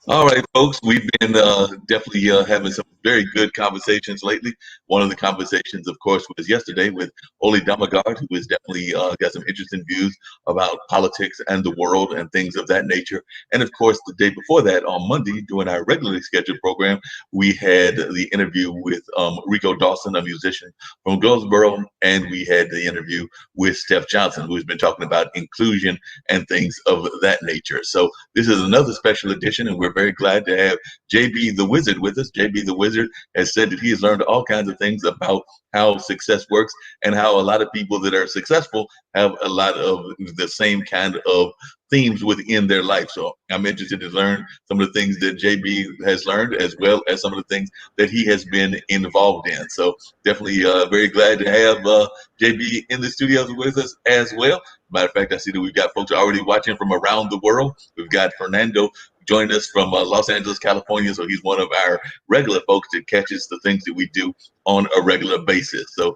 All right, folks, we've been definitely having some very good conversations lately. One of the conversations, of course, was yesterday with Oli Damagard, who has definitely got some interesting views about politics and the world and things of that nature. And of course, the day before that, on Monday, during our regularly scheduled program, we had the interview with Rico Dawson, a musician from Goldsboro, and we had the interview with Steph Johnson, who's been talking about inclusion and things of that nature. So this is another special edition, and we're very glad to have JB the Wizard with us. JB the Wizard has said that he has learned all kinds of things about how success works and how a lot of people that are successful have a lot of the same kind of themes within their life. So I'm interested to learn some of the things that JB has learned, as well as some of the things that he has been involved in. So definitely very glad to have JB in the studios with us as well. Matter of fact, I see that we've got folks already watching from around the world. We've got Fernando joining us from Los Angeles, California. So he's one of our regular folks that catches the things that we do on a regular basis. So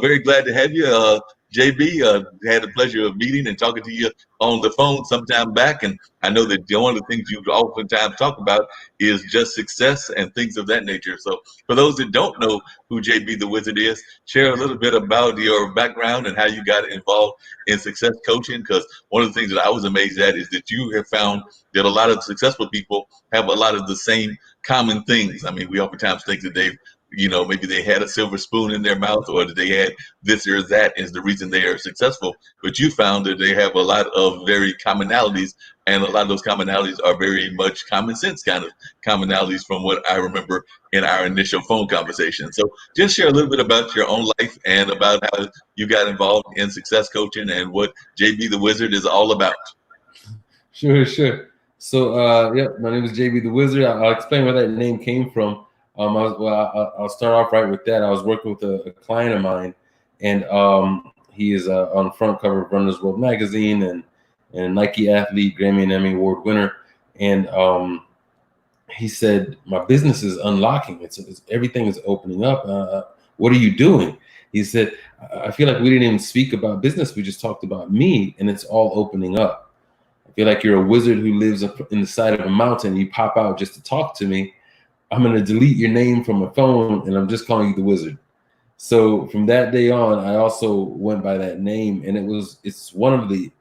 very glad to have you. JB, had the pleasure of meeting and talking to you on the phone sometime back. And I know that one of the things you oftentimes talk about is just success and things of that nature. So for those that don't know who JB the Wizard is, share a little bit about your background and how you got involved in success coaching. Because one of the things that I was amazed at is that you have found that a lot of successful people have a lot of the same common things. I mean, we oftentimes think that they've, maybe they had a silver spoon in their mouth, or that they had this or that is the reason they are successful. But you found that they have a lot of very commonalities, and a lot of those commonalities are very much common sense kind of commonalities from what I remember in our initial phone conversation. So just share a little bit about your own life and about how you got involved in success coaching and what JB the Wizard is all about. Sure. So, my name is JB the Wizard. I'll explain where that name came from. I'll start off right with that. I was working with a client of mine, and he is on the front cover of Runner's World magazine and Nike athlete, Grammy and Emmy Award winner. And he said, "My business is unlocking. It's everything is opening up. What are you doing?" He said, "I feel like we didn't even speak about business. We just talked about me, and it's all opening up. I feel like you're a wizard who lives up in the side of a mountain. You pop out just to talk to me. I'm going to delete your name from my phone, and I'm just calling you the Wizard." So from that day on, I also went by that name, and it's one of the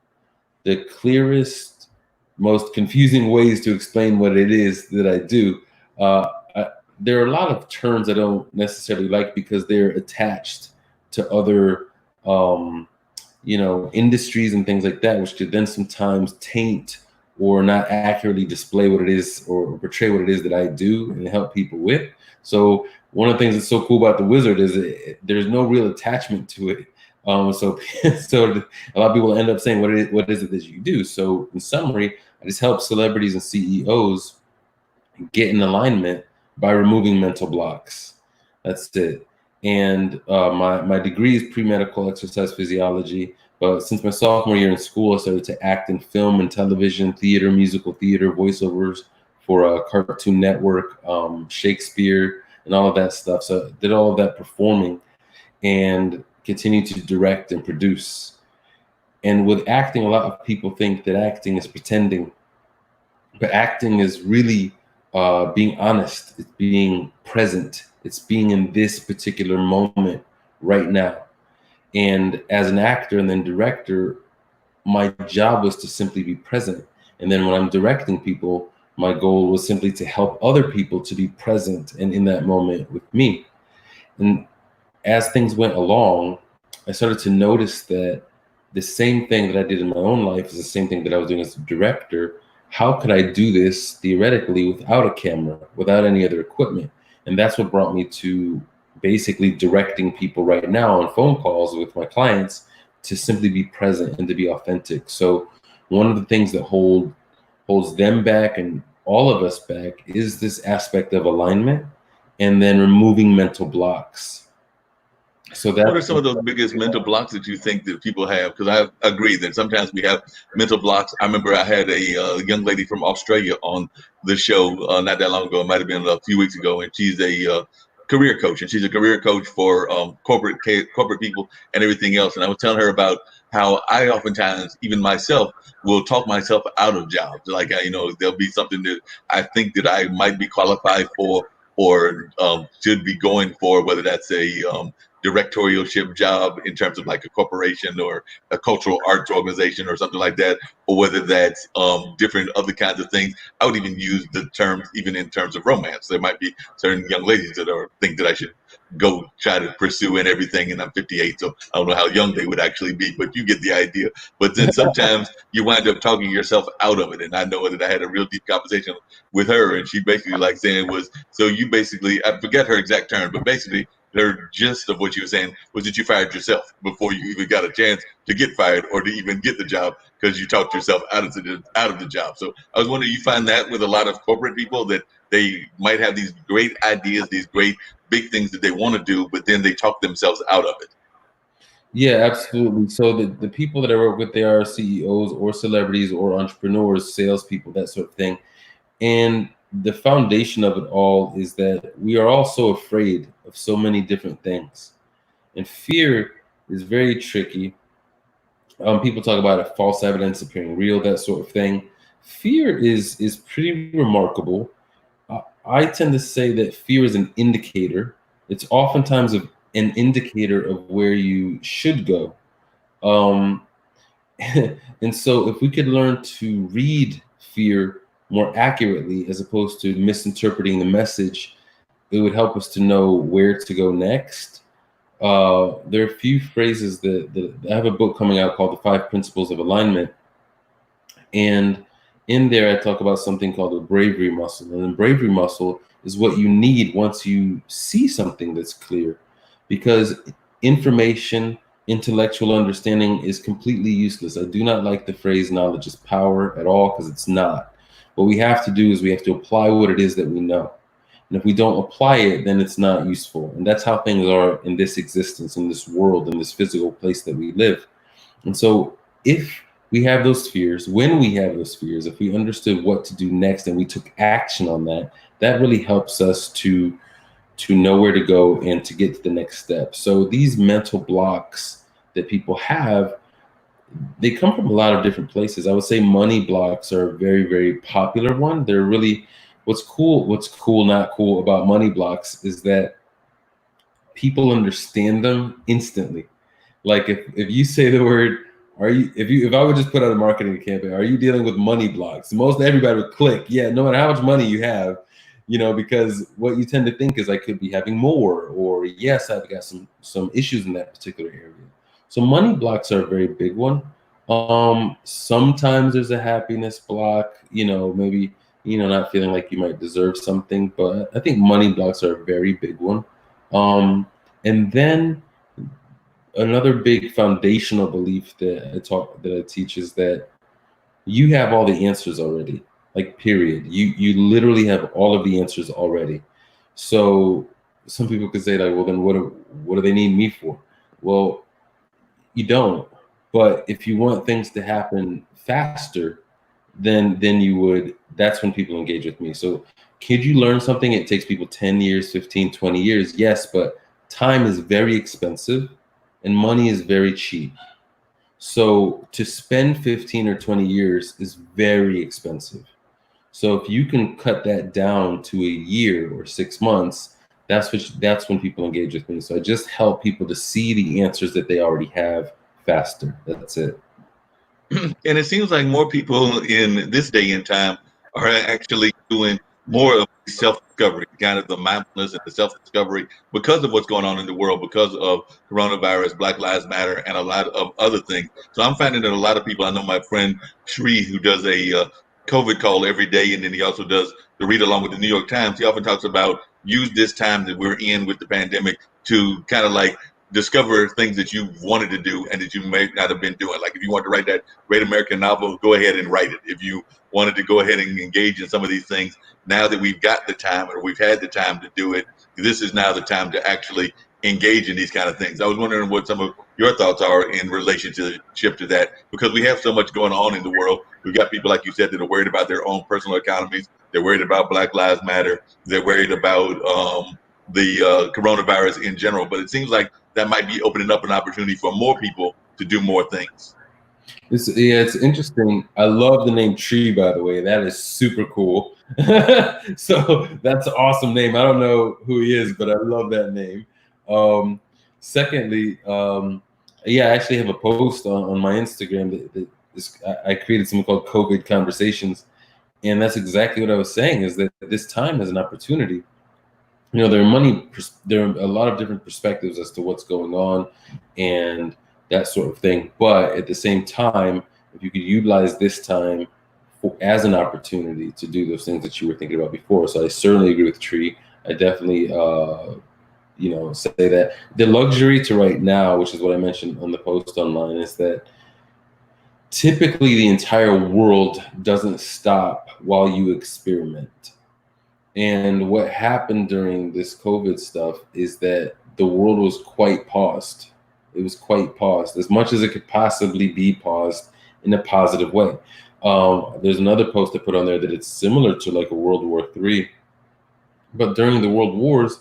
clearest, most confusing ways to explain what it is that I do. There are a lot of terms I don't necessarily like because they're attached to other industries and things like that, which could then sometimes taint or not accurately display what it is or portray what it is that I do and help people with. So one of the things that's so cool about the Wizard is there's no real attachment to it. So a lot of people end up saying, what is it that you do? So in summary, I just help celebrities and CEOs get in alignment by removing mental blocks. That's it. And my degree is pre-medical exercise physiology. But since my sophomore year in school, I started to act in film and television, theater, musical theater, voiceovers for a Cartoon Network, Shakespeare, and all of that stuff. So I did all of that performing and continue to direct and produce. And with acting, a lot of people think that acting is pretending. But acting is really being honest. It's being present. It's being in this particular moment right now. And as an actor and then director, my job was to simply be present. And then when I'm directing people, my goal was simply to help other people to be present and in that moment with me. And as things went along, I started to notice that the same thing that I did in my own life is the same thing that I was doing as a director. How could I do this theoretically without a camera, without any other equipment? And that's what brought me to basically directing people right now on phone calls with my clients to simply be present and to be authentic. So one of the things that holds them back and all of us back is this aspect of alignment and then removing mental blocks. So What are some of those biggest mental blocks that you think that people have? Because I agree that sometimes we have mental blocks. I remember I had a young lady from Australia on the show not that long ago. It might have been a few weeks ago, and she's a career coach, and she's a career coach for corporate people and everything else. And I was telling her about how I oftentimes, even myself, will talk myself out of jobs. Like, there'll be something that I think that I might be qualified for or should be going for, whether that's a directorialship job in terms of like a corporation or a cultural arts organization or something like that, or whether that's different other kinds of things. I would even use the terms, even in terms of romance. There might be certain young ladies that think that I should go try to pursue and everything, and I'm 58, so I don't know how young they would actually be, but you get the idea. But then sometimes you wind up talking yourself out of it, and I know that I had a real deep conversation with her, and she basically like saying was, so you basically, I forget her exact term, but basically her gist of what you were saying was that you fired yourself before you even got a chance to get fired or to even get the job because you talked yourself out of the job. So I was wondering, you find that with a lot of corporate people that they might have these great ideas, these great big things that they want to do, but then they talk themselves out of it. Yeah, absolutely. So the people that I work with, they are CEOs or celebrities or entrepreneurs, salespeople, that sort of thing. And the foundation of it all is that we are all so afraid of so many different things. And fear is very tricky. People talk about it, false evidence appearing real, that sort of thing. Fear is pretty remarkable. I tend to say that fear is an indicator. It's oftentimes an indicator of where you should go. Um, and so, if we could learn to read fear more accurately as opposed to misinterpreting the message, it would help us to know where to go next. There are a few phrases that I have a book coming out called The Five Principles of Alignment. And in there, I talk about something called the bravery muscle. And the bravery muscle is what you need once you see something that's clear, because information, intellectual understanding is completely useless. I do not like the phrase knowledge is power at all, because it's not. What we have to do is we have to apply what it is that we know. And if we don't apply it, then it's not useful. And that's how things are in this existence, in this world, in this physical place that we live. And so if we have those fears, when we have those fears, if we understood what to do next and we took action on that, that really helps us to know where to go and to get to the next step. So these mental blocks that people have, they come from a lot of different places. I would say money blocks are a very, very popular one. They're really what's cool, not cool about money blocks is that people understand them instantly. Like if you say the word, if I would just put out a marketing campaign, are you dealing with money blocks? Most everybody would click, yeah, no matter how much money you have, because what you tend to think is I could be having more, or yes, I've got some issues in that particular area. So money blocks are a very big one. Sometimes there's a happiness block, maybe not feeling like you might deserve something, but I think money blocks are a very big one. And then another big foundational belief that I teach is that you have all the answers already. Like, period. You literally have all of the answers already. So some people could say, like, well, then what do they need me for? Well, you don't. But if you want things to happen faster, then you would. That's when people engage with me. So could you learn something? It takes people 10 years, 15, 20 years. Yes, but time is very expensive and money is very cheap. So to spend 15 or 20 years is very expensive. So if you can cut that down to a year or 6 months, that's when people engage with me. So I just help people to see the answers that they already have faster. That's it. And it seems like more people in this day and time are actually doing more of self-discovery, kind of the mindfulness and the self-discovery because of what's going on in the world, because of coronavirus, Black Lives Matter, and a lot of other things. So I'm finding that a lot of people, I know my friend Shree, who does a COVID call every day, and then he also does the read along with the New York Times. He often talks about use this time that we're in with the pandemic to kind of like discover things that you wanted to do and that you may not have been doing. Like if you want to write that great American novel, go ahead and write it. If you wanted to go ahead and engage in some of these things, now that we've got the time or we've had the time to do it, this is now the time to actually engage in these kind of things. I was wondering what some of your thoughts are in relationship to that, because we have so much going on in the world. We've got people, like you said, that are worried about their own personal economies. They're worried about Black Lives Matter. They're worried about the coronavirus in general. But it seems like that might be opening up an opportunity for more people to do more things. It's interesting. I love the name Tree, by the way. That is super cool. So that's an awesome name. I don't know who he is, but I love that name. Um, Secondly, yeah, I actually have a post on my Instagram that I created something called COVID Conversations, and that's exactly what I was saying. Is that this time is an opportunity. You know, there are a lot of different perspectives as to what's going on, and that sort of thing. But at the same time, if you could utilize this time as an opportunity to do those things that you were thinking about before. So I certainly agree with Tree. I definitely, say that the luxury to right now, which is what I mentioned on the post online, is that typically the entire world doesn't stop while you experiment. And what happened during this COVID stuff is that the world was quite paused. It was quite paused, as much as it could possibly be paused in a positive way. There's another post I put on there that it's similar to like a World War III, but during the World Wars,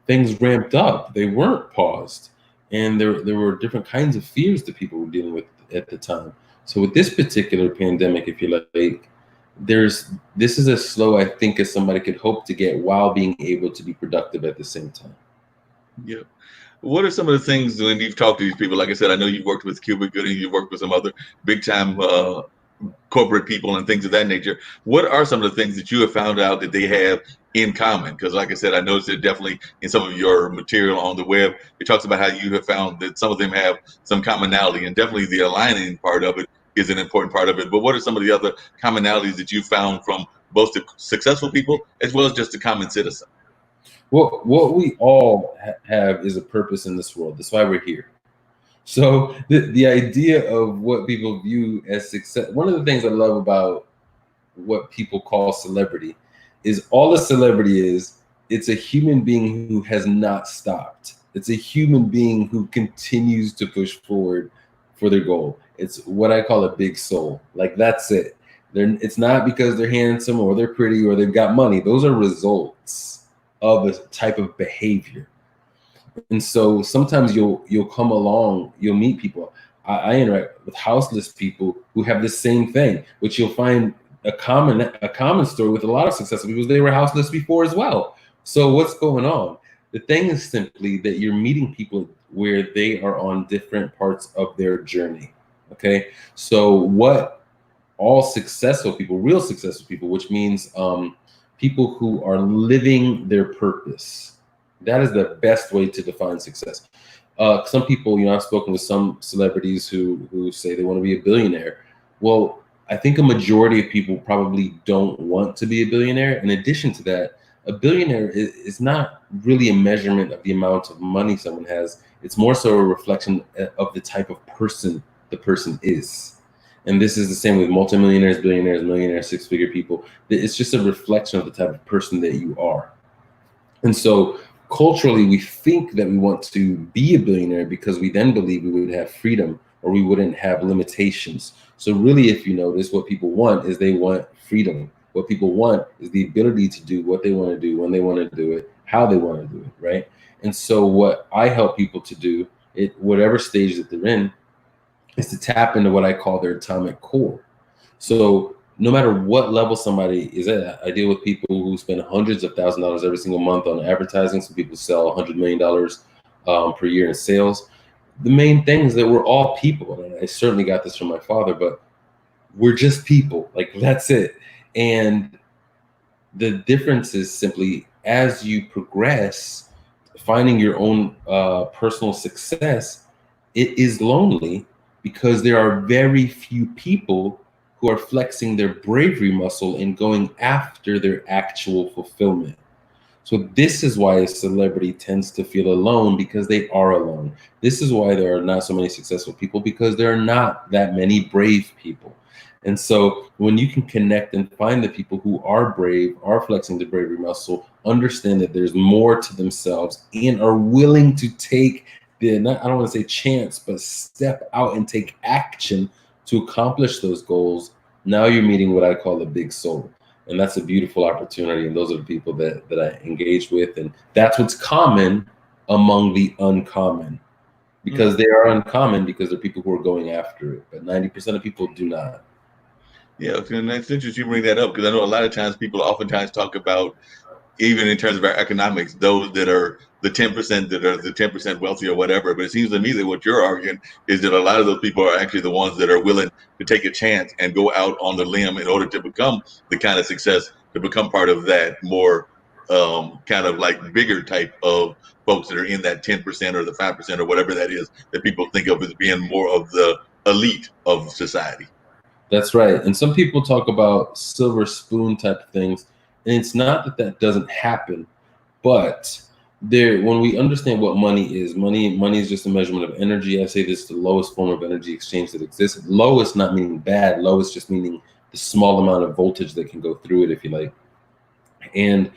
things ramped up. They weren't paused, and there were different kinds of fears that people were dealing with at the time. So with this particular pandemic, if you like, this is as slow I think as somebody could hope to get while being able to be productive at the same time. Yeah. What are some of the things when you've talked to these people? Like I said, I know you've worked with Cuba Gooding, you've worked with some other big time corporate people and things of that nature. What are some of the things that you have found out that they have in common? Because, like I said, I noticed that definitely in some of your material on the web, it talks about how you have found that some of them have some commonality, and definitely the aligning part of it is an important part of it. But what are some of the other commonalities that you found from both the successful people as well as just the common citizen? Well, what we all have is a purpose in this world. That's why we're here. So the idea of what people view as success, one of the things I love about what people call celebrity is all a celebrity is, it's a human being who has not stopped. It's a human being who continues to push forward for their goal. It's what I call a big soul. Like that's it. It's not because they're handsome or they're pretty or they've got money. Those are results of a type of behavior. And so sometimes you'll come along, you'll meet people. I interact with houseless people who have the same thing, which you'll find a common story with a lot of successful people. They were houseless before as well. So what's going on? The thing is simply that you're meeting people where they are on different parts of their journey. Okay. So what all successful people, real successful people, which means people who are living their purpose. That is the best way to define success. Some people, I've spoken with some celebrities who say they want to be a billionaire. Well, I think a majority of people probably don't want to be a billionaire. In addition to that, a billionaire is not really a measurement of the amount of money someone has. It's more so a reflection of the type of person the person is. And this is the same with multimillionaires, billionaires, millionaires, six-figure people. It's just a reflection of the type of person that you are. And so culturally, we think that we want to be a billionaire because we then believe we would have freedom or we wouldn't have limitations. So really, if you notice, what people want is they want freedom. What people want is the ability to do what they want to do, when they want to do it, how they want to do it, right? And so what I help people to do, at whatever stage that they're in, is to tap into what I call their atomic core. So no matter what level somebody is at, I deal with people who spend hundreds of thousands of dollars every single month on advertising. Some people sell $100 million per year in sales. The main thing is that we're all people. And I certainly got this from my father, but we're just people. Like, that's it. And the difference is simply as you progress, finding your own personal success, it is lonely because there are very few people who are flexing their bravery muscle and going after their actual fulfillment. So this is why a celebrity tends to feel alone, because they are alone. This is why there are not so many successful people, because there are not that many brave people. And so when you can connect and find the people who are brave, are flexing the bravery muscle, understand that there's more to themselves, and are willing to take I don't want to say chance, but step out and take action to accomplish those goals, now you're meeting what I call a big soul. And that's a beautiful opportunity. And those are the people that I engage with. And that's what's common among the uncommon. because they are uncommon because they're people who are going after it. But 90% of people do not. Yeah, and that's interesting you bring that up because I know a lot of times people oftentimes talk about, even in terms of our economics, those that are the 10% that are the 10% wealthy or whatever. But it seems to me that what you're arguing is that a lot of those people are actually the ones that are willing to take a chance and go out on the limb in order to become the kind of success, to become part of that more kind of like bigger type of folks that are in that 10% or the 5% or whatever that is that people think of as being more of the elite of society. That's right. And some people talk about silver spoon type of things. And it's not that that doesn't happen, but there, when we understand what money is just a measurement of energy. I say this is the lowest form of energy exchange that exists. Lowest not meaning bad, lowest just meaning the small amount of voltage that can go through it, if you like. And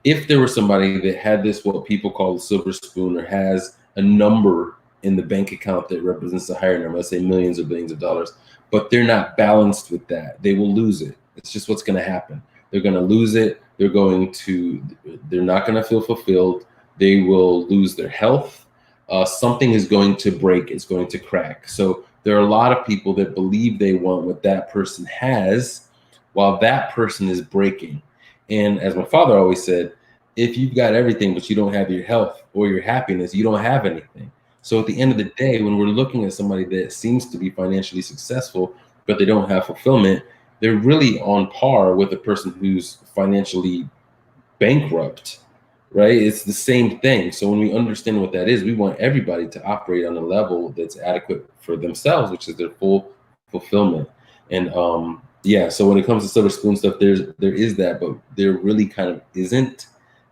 if there was somebody that had this, what people call the silver spoon, or has a number in the bank account that represents a higher number, let's say millions or billions of dollars, but they're not balanced with that, they will lose it. It's just what's going to happen. They're going to lose it. They're not going to feel fulfilled. They will lose their health. Something is going to break. It's going to crack. So there are a lot of people that believe they want what that person has while that person is breaking. And as my father always said, if you've got everything, but you don't have your health or your happiness, you don't have anything. So at the end of the day, when we're looking at somebody that seems to be financially successful, but they don't have fulfillment, they're really on par with a person who's financially bankrupt, right? It's the same thing. So when we understand what that is, we want everybody to operate on a level that's adequate for themselves, which is their full fulfillment. And yeah, so when it comes to silver spoon stuff, there is that, but there really kind of isn't,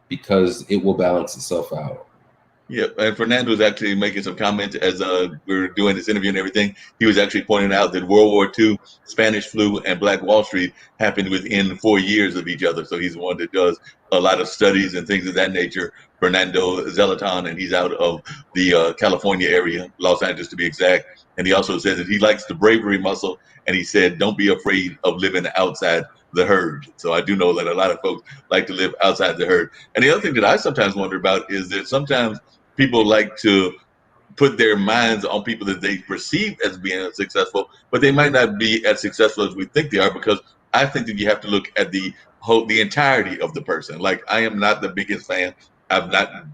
because it will balance itself out. Yeah, and Fernando was actually making some comments as we were doing this interview and everything. He was actually pointing out that World War II, Spanish flu, and Black Wall Street happened within 4 years of each other. So he's one that does a lot of studies and things of that nature. Fernando Zelaton, and he's out of the California area, Los Angeles to be exact. And he also says that he likes the bravery muscle, and he said, "Don't be afraid of living outside the herd." So I do know that a lot of folks like to live outside the herd. And the other thing that I sometimes wonder about is that sometimes people like to put their minds on people that they perceive as being successful, but they might not be as successful as we think they are. Because I think that you have to look at the entirety of the person. Like, I am not the biggest fan. I've not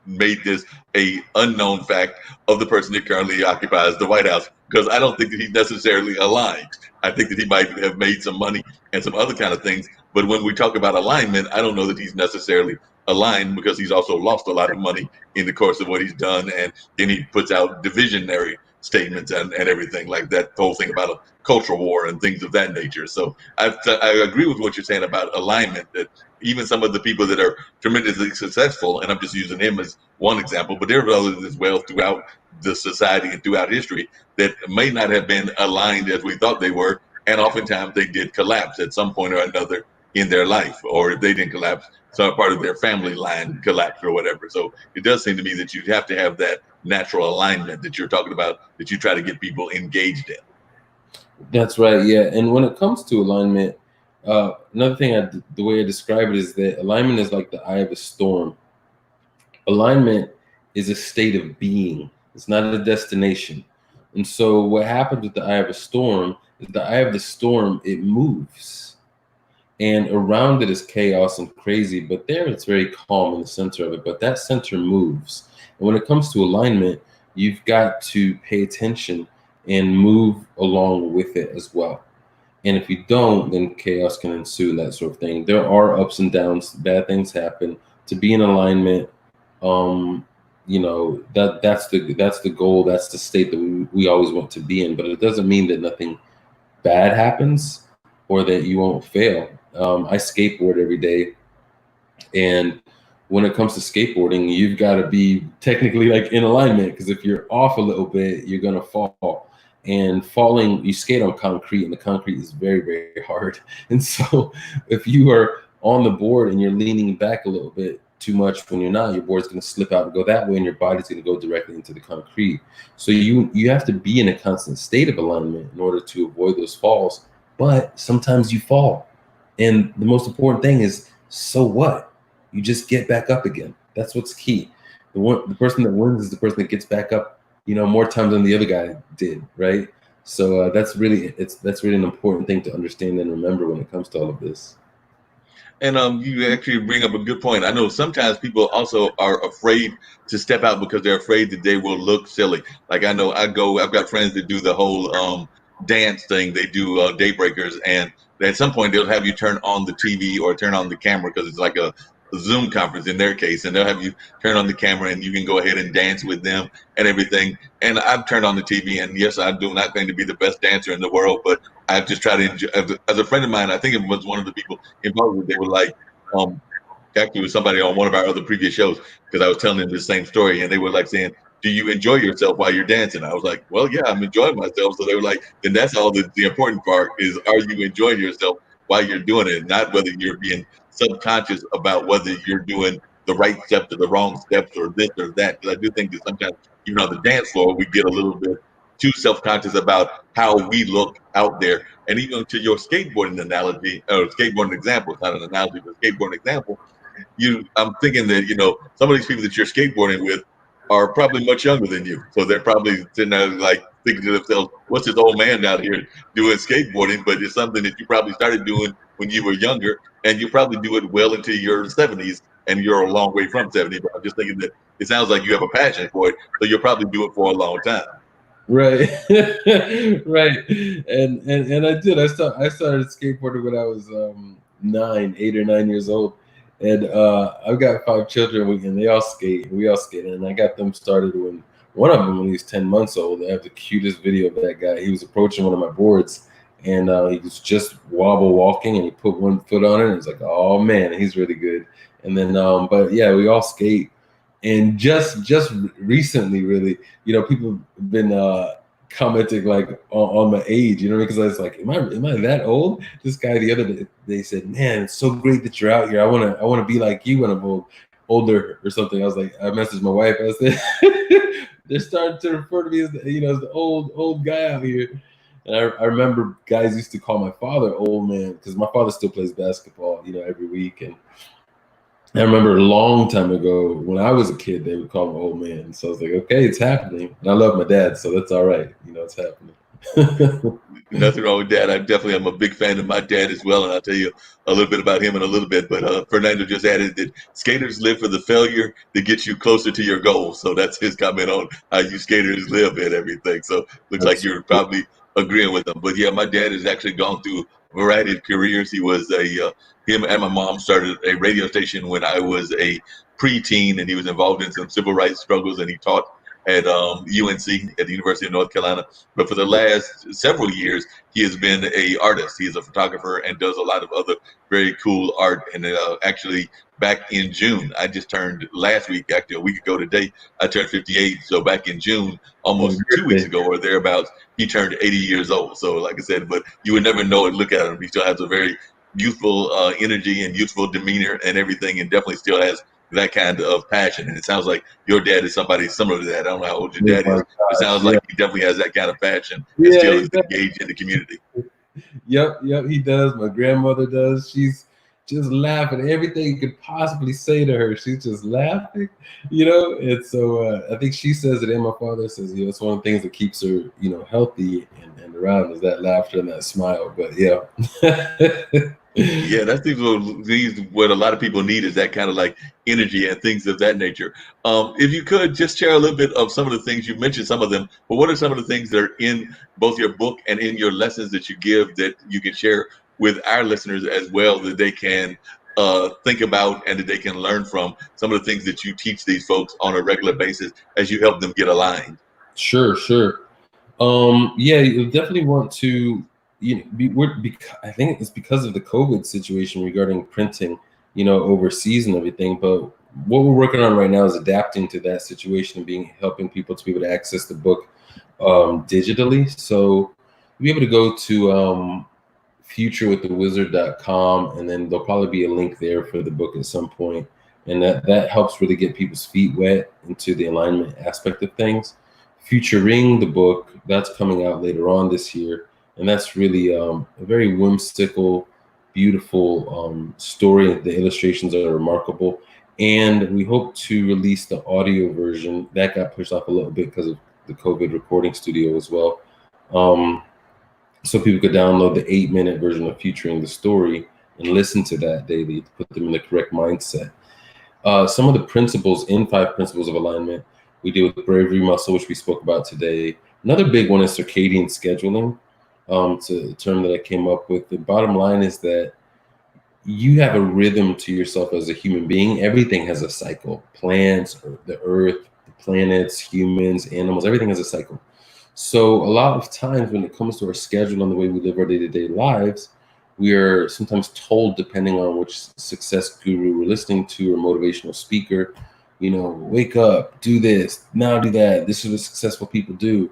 made this a unknown fact of the person that currently occupies the White House, because I don't think that he necessarily aligns. I think that he might have made some money and some other kind of things, but when we talk about alignment, I don't know that he's necessarily aligned, because he's also lost a lot of money in the course of what he's done, and then he puts out divisionary statements and everything like that, the whole thing about a cultural war and things of that nature. So I agree with what you're saying about alignment, that even some of the people that are tremendously successful, and I'm just using him as one example, but there are others as well throughout the society and throughout history that may not have been aligned as we thought they were, and oftentimes they did collapse at some point or another in their life, or if they didn't collapse, some part of their family line collapsed or whatever. So it does seem to me that you have to have that natural alignment that you're talking about, that you try to get people engaged in. That's right. Yeah. And when it comes to alignment, another thing, the way I describe it is that alignment is like the eye of a storm. Alignment is a state of being. It's not a destination. And so what happens with the eye of a storm is the eye of the storm, it moves. And around it is chaos and crazy, but there it's very calm in the center of it. But that center moves. And when it comes to alignment, you've got to pay attention and move along with it as well. And if you don't, then chaos can ensue and that sort of thing. There are ups and downs, bad things happen. To be in alignment, um, that's the goal, that's the state that we always want to be in. But it doesn't mean that nothing bad happens or that you won't fail. I skateboard every day, and when it comes to skateboarding, you've got to be technically like in alignment, because if you're off a little bit, you're gonna fall. And falling, you skate on concrete, and the concrete is very, very hard. And so, if you are on the board and you're leaning back a little bit too much when you're not, your board's going to slip out and go that way, and your body's going to go directly into the concrete. So you have to be in a constant state of alignment in order to avoid those falls. But sometimes you fall, and the most important thing is, so what? You just get back up again. That's what's key. The person that wins is the person that gets back up more times than the other guy did, right? So that's really an important thing to understand and remember when it comes to all of this. And you actually bring up a good point. I know sometimes people also are afraid to step out because they're afraid that they will look silly. Like I know I've got friends that do the whole dance thing. They do daybreakers, and at some point they'll have you turn on the TV or turn on the camera because it's like a Zoom conference in their case, and they'll have you turn on the camera and you can go ahead and dance with them and everything. And I've turned on the TV, and yes, I do not claim to be the best dancer in the world, but I've just tried to enjoy. As a friend of mine, I think it was one of the people involved with. They were like, um, actually, with somebody on one of our other previous shows because I was telling them the same story, and they were like saying, "Do you enjoy yourself while you're dancing?" I was like, "Well, yeah, I'm enjoying myself." So they were like, "Then that's all the important part is: are you enjoying yourself while you're doing it, not whether you're being subconscious about whether you're doing the right steps or the wrong steps or this or that." Because I do think that sometimes, even on the dance floor, we get a little bit too self-conscious about how we look out there. And even to your skateboarding analogy or skateboarding example, it's not an analogy, but skateboarding example, I'm thinking that, some of these people that you're skateboarding with are probably much younger than you. So they're probably sitting there like thinking to themselves, what's this old man out here doing skateboarding? But it's something that you probably started doing when you were younger, and you probably do it well into your 70s, and you're a long way from 70. But I'm just thinking that it sounds like you have a passion for it, so you'll probably do it for a long time. Right. Right. And I started skateboarding when I was 8 or 9 years old. And I've got 5 children, and they all skate. We all skate, and I got them started when one of them when he was 10 months old. I have the cutest video of that guy. He was approaching one of my boards, and he was just wobble walking, and he put one foot on it, and it's like, oh man, he's really good. And then but yeah, we all skate. And just recently, really, people have been commenting like on my age, because I was like, am I that old? This guy the other day, they said, man, it's so great that you're out here. I want to be like you when I'm older or something. I was like, I messaged my wife. I said, they're starting to refer to me as as the old guy out here. And I remember guys used to call my father old man because my father still plays basketball, every week. And I remember a long time ago when I was a kid, they would call me old man. So I was like, okay, it's happening. And I love my dad, so that's all right. It's happening. Nothing wrong with that. I definitely am a big fan of my dad as well, and I'll tell you a little bit about him in a little bit. But Fernando just added that skaters live for the failure that gets you closer to your goal. So that's his comment on how you skaters live and everything. So looks like That's you're probably agreeing with him. But yeah, my dad has actually gone through a variety of careers. He was him and my mom started a radio station when I was a preteen, and he was involved in some civil rights struggles, and he taught at UNC at the University of North Carolina. But for the last several years, he has been a artist. He is a photographer and does a lot of other very cool art. And actually, back in June, I just turned last week, actually a week ago today, I turned 58. So back in June, happy almost 2 weeks birthday. ago or thereabouts, he turned 80 years old. So like I said, but you would never know it. Look at him. He still has a very youthful energy and youthful demeanor and everything, and definitely still has that kind of passion. And it sounds like your dad is somebody similar to that. I don't know how old your Oh dad my is, but it gosh, sounds yeah, like he definitely has that kind of passion and yeah, still he is does. engaged in the community. Yep, he does. My grandmother does. She's just laughing at everything you could possibly say to her. She's just laughing, And so I think she says it, and my father says, it's one of the things that keeps her, healthy and around is that laughter and that smile. But yeah. Yeah, that's what a lot of people need is that kind of like energy and things of that nature. If you could just share a little bit of some of the things you mentioned, some of them, but what are some of the things that are in both your book and in your lessons that you give that you can share with our listeners as well, that they can think about and that they can learn from some of the things that you teach these folks on a regular basis as you help them get aligned? Sure. Yeah, you definitely want to, I think it's because of the COVID situation regarding printing, overseas and everything. But what we're working on right now is adapting to that situation and helping people to be able to access the book digitally. So you'll be able to go to futurewiththewizard.com, and then there'll probably be a link there for the book at some point. And that helps really get people's feet wet into the alignment aspect of things. Futuring the book, that's coming out later on this year, and that's really a very whimsical, beautiful story. The illustrations are remarkable, and we hope to release the audio version. That got pushed off a little bit because of the COVID recording studio as well. So people could download the 8-minute version of Futuring the Story and listen to that daily to put them in the correct mindset. Some of the principles in 5 Principles of Alignment, we deal with bravery muscle, which we spoke about today. Another big one is circadian scheduling. It's a term that I came up with. The bottom line is that you have a rhythm to yourself as a human being. Everything has a cycle. Plants, the earth, the planets, humans, animals, everything has a cycle. So a lot of times when it comes to our schedule and the way we live our day-to-day lives, we are sometimes told, depending on which success guru we're listening to or motivational speaker, wake up, do this, now do that. This is what successful people do.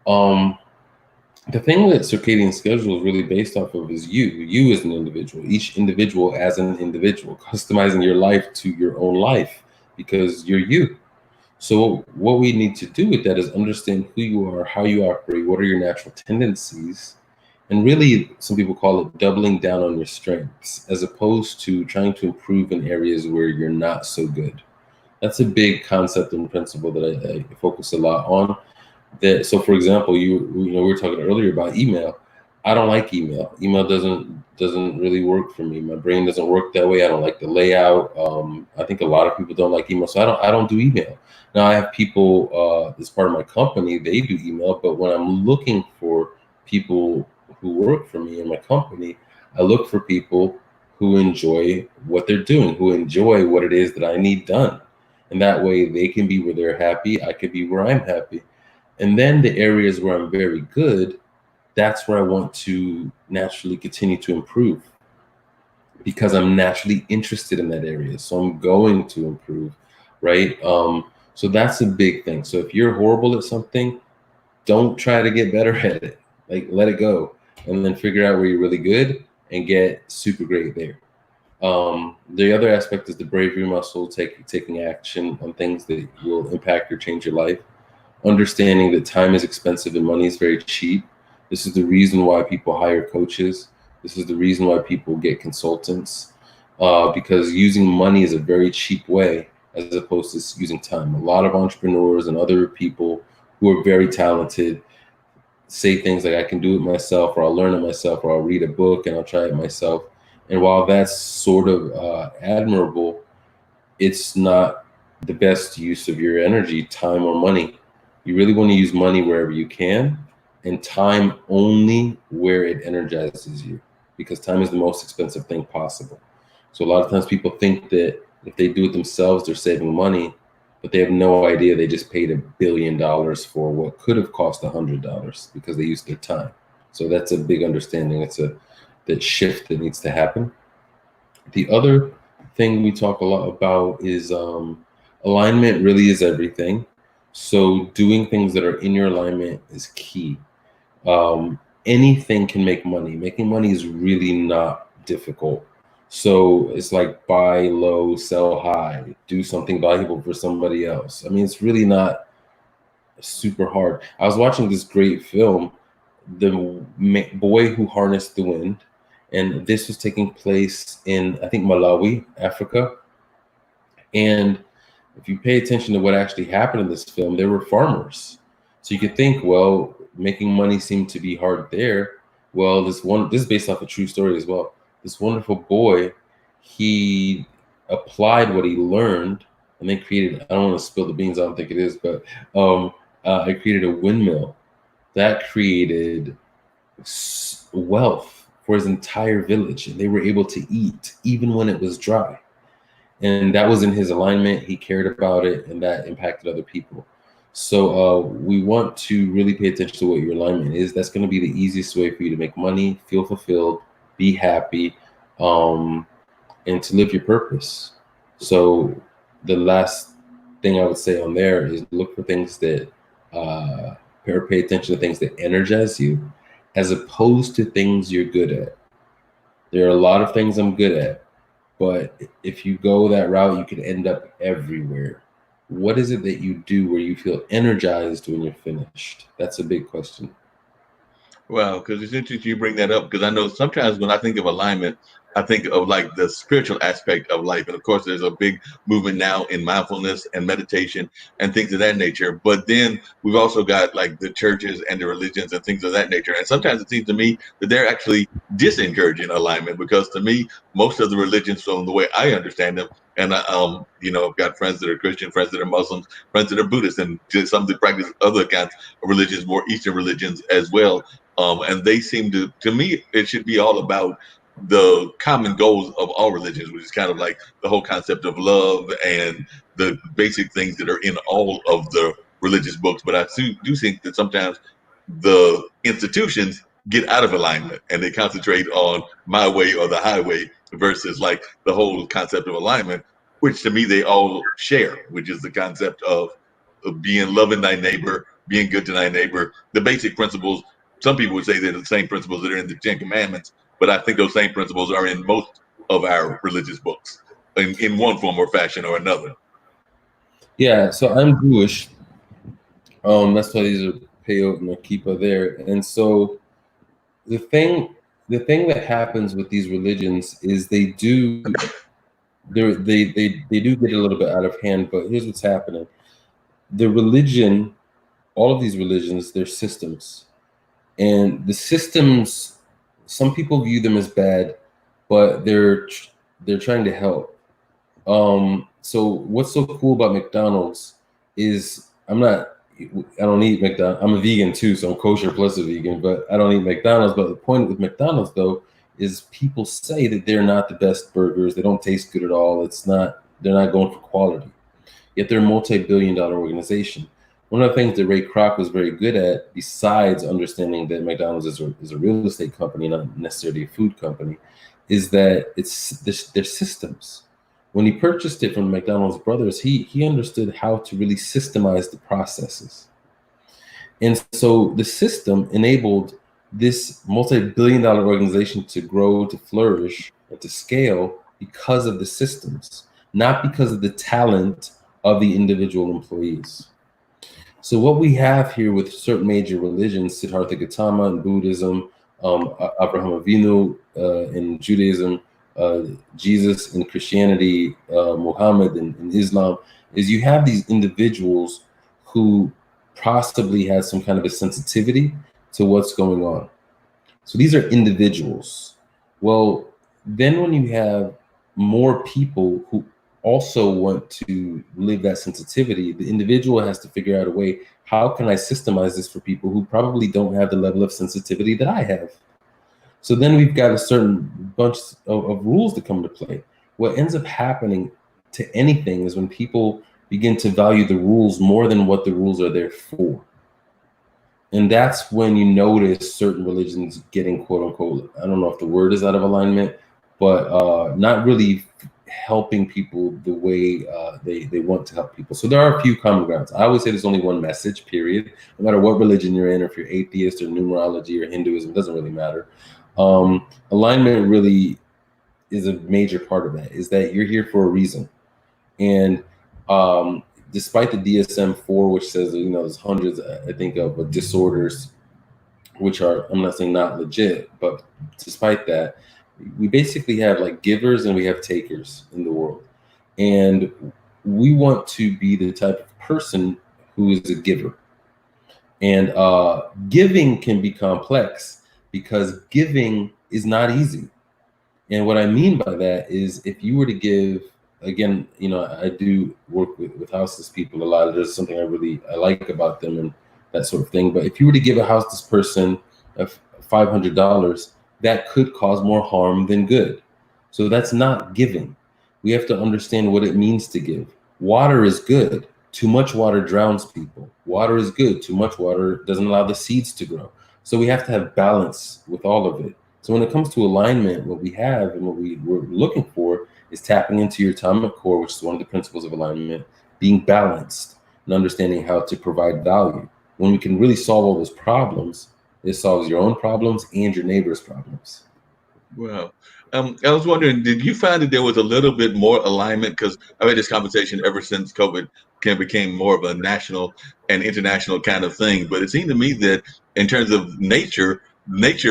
The thing that circadian schedule is really based off of is you as an individual, each individual as an individual, customizing your life to your own life because you're you. So what we need to do with that is understand who you are, how you operate, what are your natural tendencies, and really some people call it doubling down on your strengths as opposed to trying to improve in areas where you're not so good. That's a big concept and principle that I focus a lot on. So for example, we were talking earlier about email. I don't like email. Email doesn't really work for me. My brain doesn't work that way. I don't like the layout. I think a lot of people don't like email, so I don't do email. Now I have people as part of my company, they do email, but when I'm looking for people who work for me in my company, I look for people who enjoy what they're doing, who enjoy what it is that I need done. And that way they can be where they're happy, I could be where I'm happy. And then the areas where I'm very good, that's where I want to naturally continue to improve because I'm naturally interested in that area. So I'm going to improve, right? So that's a big thing. So if you're horrible at something, don't try to get better at it. Like let it go and then figure out where you're really good and get super great there. The other aspect is the bravery muscle, taking action on things that will impact or change your life. Understanding that time is expensive and money is very cheap. This is the reason why people hire coaches. This is the reason why people get consultants, because using money is a very cheap way as opposed to using time. A lot of entrepreneurs and other people who are very talented say things like, I can do it myself, or I'll learn it myself, or I'll read a book and I'll try it myself. And while that's sort of admirable, it's not the best use of your energy, time, or money. You really want to use money wherever you can, and time only where it energizes you, because time is the most expensive thing possible. So a lot of times people think that if they do it themselves, they're saving money, but they have no idea they just paid $1 billion for what could have cost $100 because they used their time. So that's a big understanding. It's that shift that needs to happen. The other thing we talk a lot about is alignment really is everything. So doing things that are in your alignment is key. Anything can make money. Making money is really not difficult. So it's like buy low, sell high, do something valuable for somebody else. I mean, it's really not super hard. I was watching this great film, The Boy Who Harnessed the Wind, and this was taking place in, I think, Malawi, Africa. And if you pay attention to what actually happened in this film, there were farmers. So you could think, well, making money seemed to be hard there. Well, this is based off a true story as well. This wonderful boy, he applied what he learned and then created, I don't want to spill the beans, I don't think it is, but I created a windmill that created wealth for his entire village, and they were able to eat even when it was dry. And that was in his alignment. He cared about it, and that impacted other people. So we want to really pay attention to what your alignment is. That's going to be the easiest way for you to make money, feel fulfilled, be happy, and to live your purpose. So the last thing I would say on there is look for things that pay attention to things that energize you, as opposed to things you're good at. There are a lot of things I'm good at, but if you go that route, you can end up everywhere. What is it that you do where you feel energized when you're finished? That's a big question. Well, because it's interesting you bring that up, because I know sometimes when I think of alignment, I think of like the spiritual aspect of life. And of course, there's a big movement now in mindfulness and meditation and things of that nature. But then we've also got like the churches and the religions and things of that nature. And sometimes it seems to me that they're actually disencouraging alignment, because to me, most of the religions, from the way I understand them, and I've got friends that are Christian, friends that are Muslims, friends that are Buddhists, and some that practice other kinds of religions, more Eastern religions as well. And they seem to me, it should be all about the common goals of all religions, which is kind of like the whole concept of love and the basic things that are in all of the religious books. But I do think that sometimes the institutions get out of alignment and they concentrate on my way or the highway versus like the whole concept of alignment, which to me they all share, which is the concept of being loving thy neighbor, being good to thy neighbor, the basic principles. Some people would say they're the same principles that are in the Ten Commandments, but I think those same principles are in most of our religious books in one form or fashion or another. Yeah, so I'm Jewish. That's why these are Peyot and Akipa there. And so the thing that happens with these religions is they do get a little bit out of hand, but here's what's happening. The religion, all of these religions, they're systems. And the systems, some people view them as bad, but they're trying to help. So what's so cool about McDonald's is I don't eat McDonald's. I'm a vegan too, so I'm kosher plus a vegan, but I don't eat McDonald's. But the point with McDonald's though is people say that they're not the best burgers. They don't taste good at all. They're not going for quality. Yet they're a multi-billion-dollar organization. One of the things that Ray Kroc was very good at, besides understanding that McDonald's is a real estate company, not necessarily a food company, is that their systems. When he purchased it from the McDonald's brothers, he understood how to really systemize the processes. And so the system enabled this multi-billion-dollar organization to grow, to flourish, and to scale because of the systems, not because of the talent of the individual employees. So what we have here with certain major religions, Siddhartha Gautama in Buddhism, Abraham Avinu in Judaism, Jesus in Christianity, Muhammad in Islam, is you have these individuals who possibly has some kind of a sensitivity to what's going on. So these are individuals. Well, then when you have more people who also want to live that sensitivity, the individual has to figure out a way, how can I systemize this for people who probably don't have the level of sensitivity that I have? So then we've got a certain bunch of rules that come into play. What ends up happening to anything is when people begin to value the rules more than what the rules are there for. And that's when you notice certain religions getting, quote unquote, I don't know if the word is out of alignment, but not really helping people the way they want to help people. So there are a few common grounds. I always say there's only one message, period. No matter what religion you're in, or if you're atheist or numerology or Hinduism, it doesn't really matter. Alignment really is a major part of that, is that you're here for a reason. And despite the DSM-4, which says, there's hundreds, I think, of disorders, which are, I'm not saying not legit, but despite that, we basically have like givers and we have takers in the world. And we want to be the type of person who is a giver. And giving can be complex because giving is not easy. And what I mean by that is, if you were to give, again, I do work with houseless people a lot. There's something I like about them and that sort of thing. But if you were to give a houseless person $500, that could cause more harm than good. So that's not giving. We have to understand what it means to give. Water is good. Too much water drowns people. Water is good. Too much water doesn't allow the seeds to grow. So we have to have balance with all of it. So when it comes to alignment, what we have and what we're looking for is tapping into your atomic core, which is one of the principles of alignment, being balanced and understanding how to provide value. When we can really solve all those problems, it solves your own problems and your neighbor's problems. Wow. I was wondering, did you find that there was a little bit more alignment? Because I've had this conversation ever since COVID became more of a national and international kind of thing. But it seemed to me that in terms of nature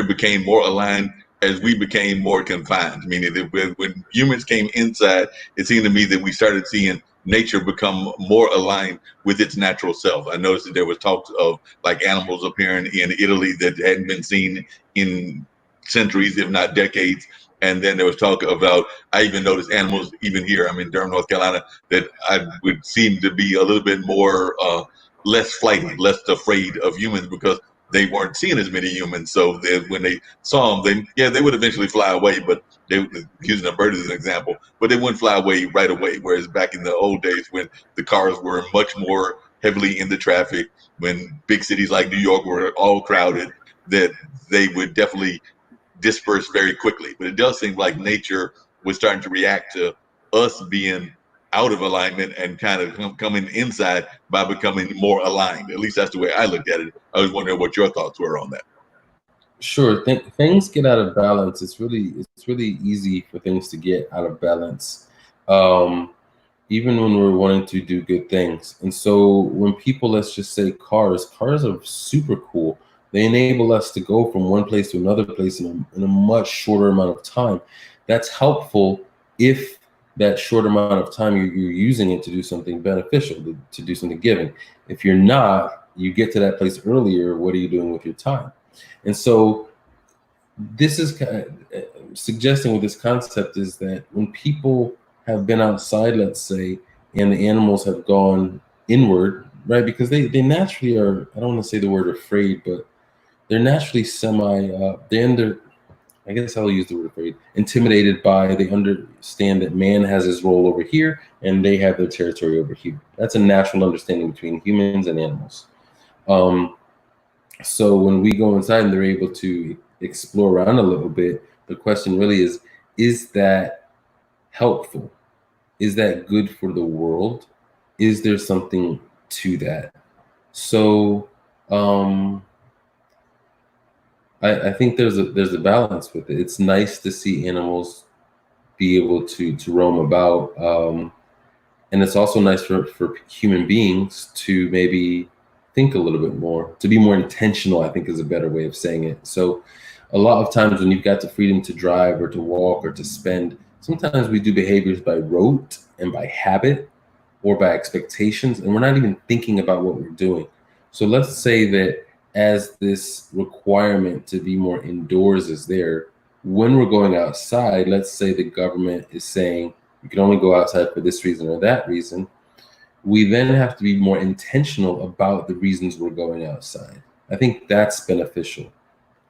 became more aligned as we became more confined, meaning that when humans came inside, it seemed to me that we started seeing nature become more aligned with its natural self. I noticed that there was talks of like animals appearing in Italy that hadn't been seen in centuries, if not decades. And then there was talk about, I even noticed animals even here, I'm in Durham, North Carolina, that I would seem to be a little bit more, less flighty, less afraid of humans because they weren't seeing as many humans. So when they saw them, they would eventually fly away, but they using a bird as an example, but they wouldn't fly away right away. Whereas back in the old days when the cars were much more heavily in the traffic, when big cities like New York were all crowded, that they would definitely disperse very quickly. But it does seem like nature was starting to react to us being out of alignment and kind of coming inside by becoming more aligned. At least that's the way I looked at it. I was wondering what your thoughts were on that. Sure, things get out of balance. It's really easy for things to get out of balance, um, even when we're wanting to do good things. And so when people, let's just say cars are super cool. They enable us to go from one place to another place in a much shorter amount of time. That's helpful if that short amount of time you're using it to do something beneficial, to do something giving. If you're not, you get to that place earlier. What are you doing with your time? And so this is suggesting with this concept is that when people have been outside, let's say, and the animals have gone inward, right? Because they naturally are, I don't want to say the word afraid, but they're naturally they're under, I guess I'll use the word afraid, intimidated by, they understand that man has his role over here and they have their territory over here. That's a natural understanding between humans and animals. Um, so when we go inside and they're able to explore around a little bit, the question really is that helpful? Is that good for the world? Is there something to that? So I think there's a balance with it. It's nice to see animals be able to roam about. And it's also nice for human beings to maybe think a little bit more, to be more intentional, I think is a better way of saying it. So a lot of times when you've got the freedom to drive or to walk or to spend, sometimes we do behaviors by rote and by habit or by expectations, and we're not even thinking about what we're doing. So let's say that as this requirement to be more indoors is there, when we're going outside, let's say the government is saying you can only go outside for this reason or that reason, we then have to be more intentional about the reasons we're going outside. I think that's beneficial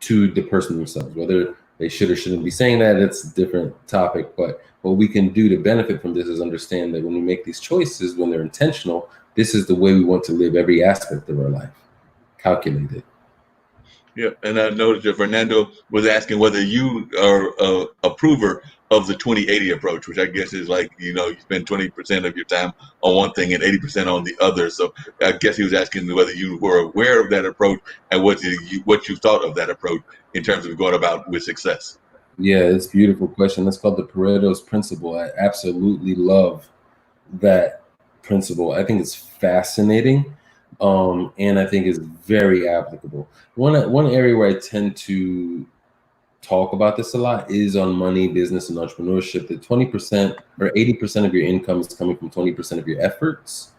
to the person themselves. Whether they should or shouldn't be saying that, it's a different topic. But what we can do to benefit from this is understand that when we make these choices, when they're intentional, this is the way we want to live every aspect of our life. Calculated. Yeah, and I noticed that Fernando was asking whether you are a approver of the 20/80 approach, which I guess is like, you spend 20% of your time on one thing and 80% on the other. So I guess he was asking whether you were aware of that approach and what you thought of that approach in terms of going about with success. Yeah, it's a beautiful question. That's called the Pareto's principle. I absolutely love that principle. I think it's fascinating, and I think it's very applicable. One area where I tend to talk about this a lot is on money, business, and entrepreneurship. That 20% or 80% of your income is coming from 20% of your efforts,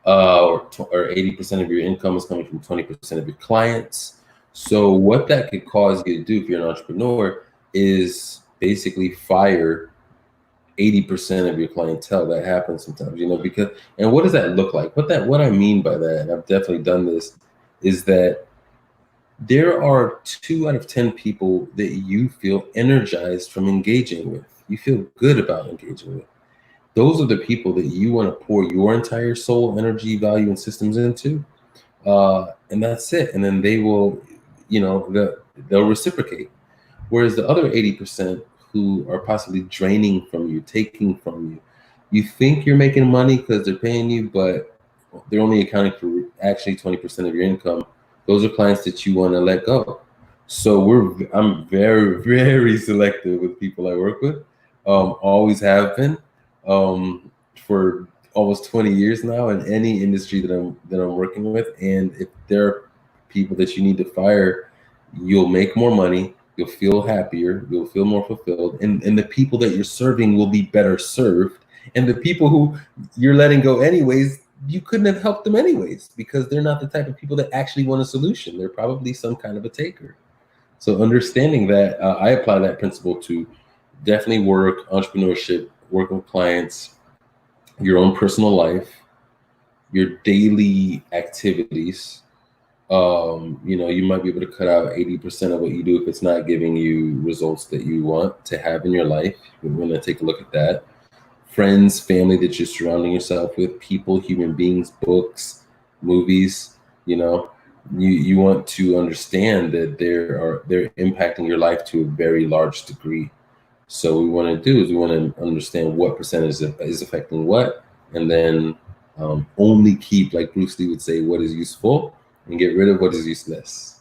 or 80% of your income is coming from 20% of your clients. So what that could cause you to do if you're an entrepreneur is basically fire 80% of your clientele. That happens sometimes, because, and what does that look like? What I mean by that, and I've definitely done this, is that there are 2 out of 10 people that you feel energized from engaging with. You feel good about engaging with. Those are the people that you want to pour your entire soul, energy, value, and systems into. And that's it. And then they will, they'll reciprocate. Whereas the other 80% who are possibly draining from you, taking from you, you think you're making money because they're paying you, but they're only accounting for actually 20% of your income. Those are clients that you want to let go. So I'm very, very selective with people I work with. Always have been, for almost 20 years now in any industry that I'm working with. And if there are people that you need to fire, you'll make more money, You'll feel happier, you'll feel more fulfilled, and the people that you're serving will be better served. And the people who you're letting go anyways, you couldn't have helped them anyways, because they're not the type of people that actually want a solution. They're probably some kind of a taker. So understanding that, I apply that principle to definitely work, entrepreneurship, working with clients, your own personal life, your daily activities. You might be able to cut out 80% of what you do if it's not giving you results that you want to have in your life. We're going to take a look at that. Friends, family that you're surrounding yourself with, people, human beings, books, movies. You want to understand that they're impacting your life to a very large degree. So what we want to do is we want to understand what percentage is affecting what, and then only keep, like Bruce Lee would say, what is useful, and get rid of what is useless.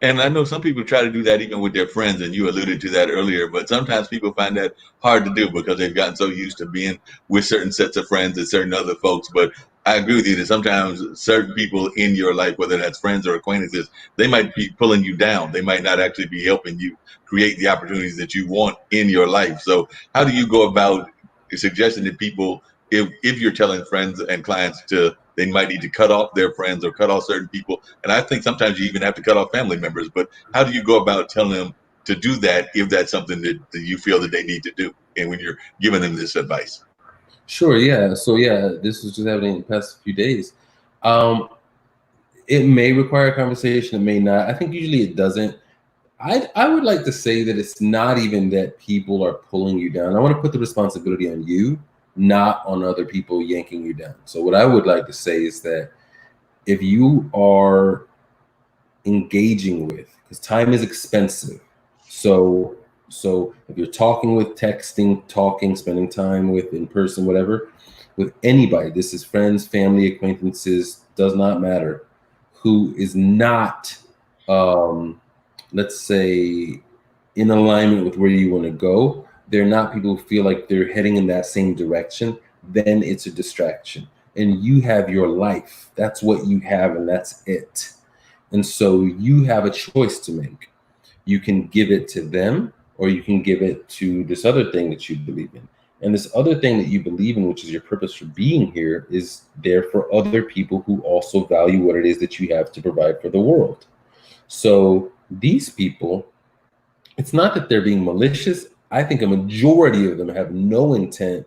And I know some people try to do that even with their friends, and you alluded to that earlier, but sometimes people find that hard to do because they've gotten so used to being with certain sets of friends and certain other folks. But I agree with you that sometimes certain people in your life, whether that's friends or acquaintances, they might be pulling you down. They might not actually be helping you create the opportunities that you want in your life. So how do you go about suggesting to people, if you're telling friends and clients to they might need to cut off their friends or cut off certain people, and I think sometimes you even have to cut off family members, but how do you go about telling them to do that if that's something that you feel that they need to do, and when you're giving them this advice? Sure, yeah. So yeah, this was just happening in the past few days. Um, it may require a conversation, it may not. I think usually it doesn't. I would like to say that it's not even that people are pulling you down. I want to put the responsibility on you, not on other people yanking you down. So what I would like to say is that if you are engaging with, because time is expensive. So if you're talking with, texting, talking, spending time with, in person, whatever, with anybody, this is friends, family, acquaintances, does not matter, who is not, let's say, in alignment with where you want to go, they're not people who feel like they're heading in that same direction, then it's a distraction. And you have your life. That's what you have, and that's it. And so you have a choice to make. You can give it to them, or you can give it to this other thing that you believe in. And this other thing that you believe in, which is your purpose for being here, is there for other people who also value what it is that you have to provide for the world. So these people, it's not that they're being malicious. I think a majority of them have no intent.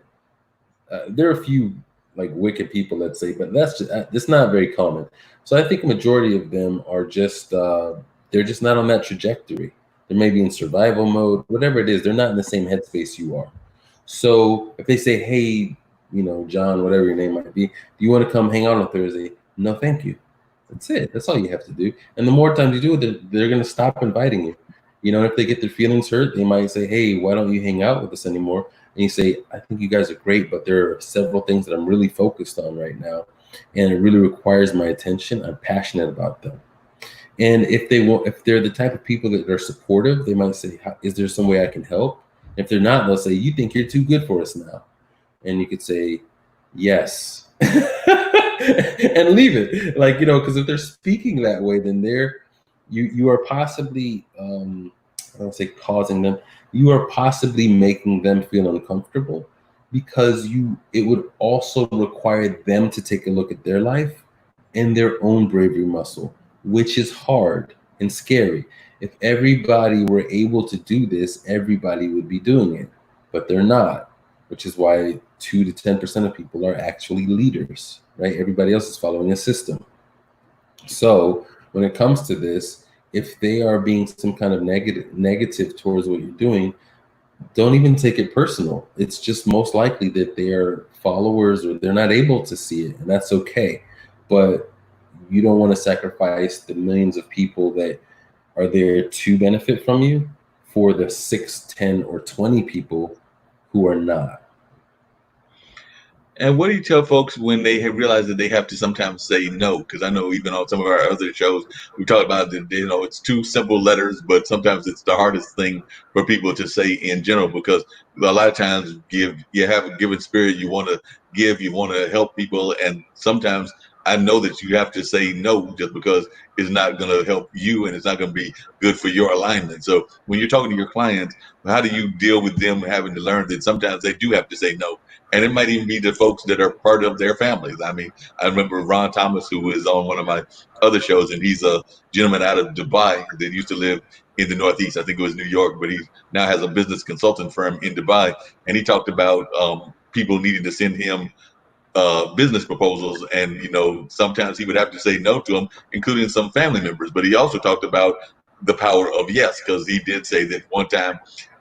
There are a few like wicked people, let's say, but that's just it's not very common. So I think a majority of them are just they're just not on that trajectory. They may be in survival mode, whatever it is. They're not in the same headspace you are. So if they say, "Hey, John, whatever your name might be, do you want to come hang out on Thursday?" No, thank you. That's it. That's all you have to do. And the more times you do it, they're going to stop inviting you. If they get their feelings hurt, they might say, "Hey, why don't you hang out with us anymore?" And you say, "I think you guys are great, but there are several things that I'm really focused on right now, and it really requires my attention. I'm passionate about them." And if they're the type of people that are supportive, they might say, "Is there some way I can help?" If they're not, they'll say, "You think you're too good for us now," and you could say, "Yes," and leave it. Because if they're speaking that way, then you are possibly, I don't say causing them, you are possibly making them feel uncomfortable, because it would also require them to take a look at their life and their own bravery muscle, which is hard and scary. If everybody were able to do this, everybody would be doing it, but they're not, which is why 2 to 10% of people are actually leaders, right? Everybody else is following a system. So when it comes to this, if they are being some kind of negative towards what you're doing, don't even take it personal. It's just most likely that they are followers, or they're not able to see it, and that's okay. But you don't want to sacrifice the millions of people that are there to benefit from you for the 6, 10, or 20 people who are not. And what do you tell folks when they have realized that they have to sometimes say no? Because I know even on some of our other shows, we talk about that, it's two simple letters, but sometimes it's the hardest thing for people to say in general, because a lot of times you have a given spirit, you want to give, you want to help people. And sometimes I know that you have to say no just because it's not going to help you and it's not going to be good for your alignment. So when you're talking to your clients, how do you deal with them having to learn that sometimes they do have to say no? And it might even be the folks that are part of their families. I mean, I remember Ron Thomas, who was on one of my other shows, and he's a gentleman out of Dubai that used to live in the Northeast. I think it was New York, but he now has a business consulting firm in Dubai. And he talked about people needing to send him business proposals, and sometimes he would have to say no to them, including some family members. But he also talked about the power of yes, because he did say that one time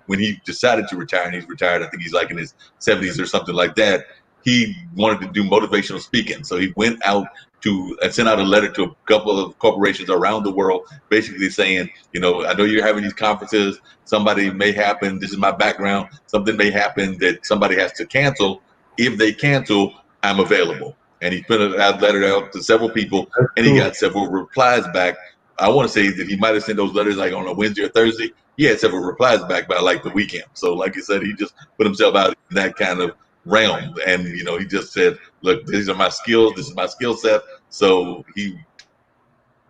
when he decided to retire, and he's retired, I think he's like in his 70s or something like that. He wanted to do motivational speaking, so he went out to sent out a letter to a couple of corporations around the world, basically saying, I know you're having these conferences. Somebody may happen. This is my background. Something may happen that somebody has to cancel. If they cancel, I'm available. And he put a letter out to several people, That's and he cool. got several replies back. I want to say that he might have sent those letters like on a Wednesday or Thursday. He had several replies back by like the weekend. So, like I said, he just put himself out in that kind of realm, and he just said, "Look, these are my skills. This is my skill set." So he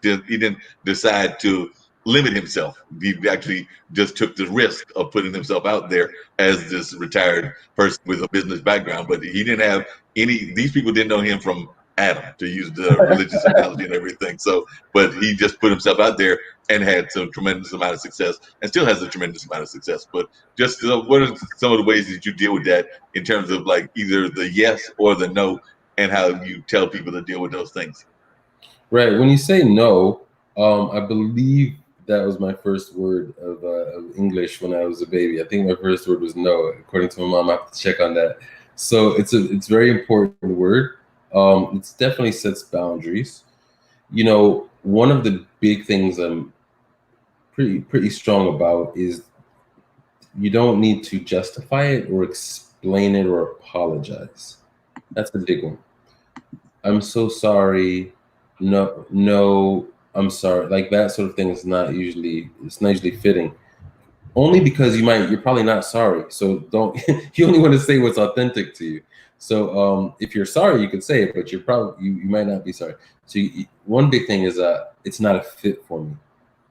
didn't decide to limit himself. He actually just took the risk of putting himself out there as this retired person with a business background. But he didn't have these people didn't know him from Adam, to use the religious analogy and everything. So, but he just put himself out there and had some tremendous amount of success, and still has a tremendous amount of success. But just what are some of the ways that you deal with that in terms of like either the yes or the no, and how you tell people to deal with those things? Right. When you say no, I believe that was my first word of English when I was a baby. I think my first word was no, according to my mom. I have to check on that. So it's very important word. It definitely sets boundaries. One of the big things I'm pretty strong about is you don't need to justify it or explain it or apologize. That's the big one. I'm so sorry. No, no, I'm sorry. Like that sort of thing is it's not usually fitting. Only because you're probably not sorry. So don't you only want to say what's authentic to you. So if you're sorry, you could say it, but you might not be sorry. So one big thing is it's not a fit for me.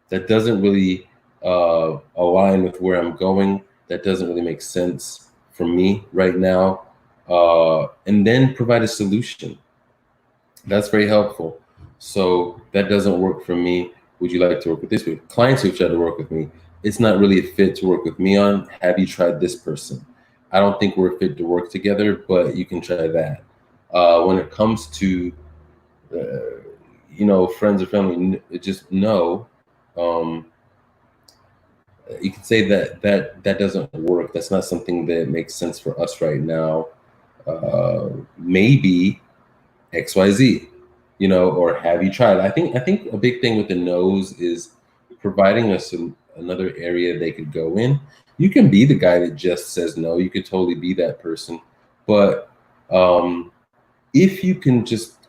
That doesn't really align with where I'm going. That doesn't really make sense for me right now. And then provide a solution. That's very helpful. So that doesn't work for me. Would you like to work with this? With clients who try to work with me, it's not really a fit to work with me on. Have you tried this person? I don't think we're fit to work together, but you can try that. When it comes to friends or family, just no. Um, you can say that doesn't work. That's not something that makes sense for us right now. Maybe XYZ, or have you tried? I think a big thing with the no's is providing us another area they could go in. You can be the guy that just says no. You could totally be that person, but if you can just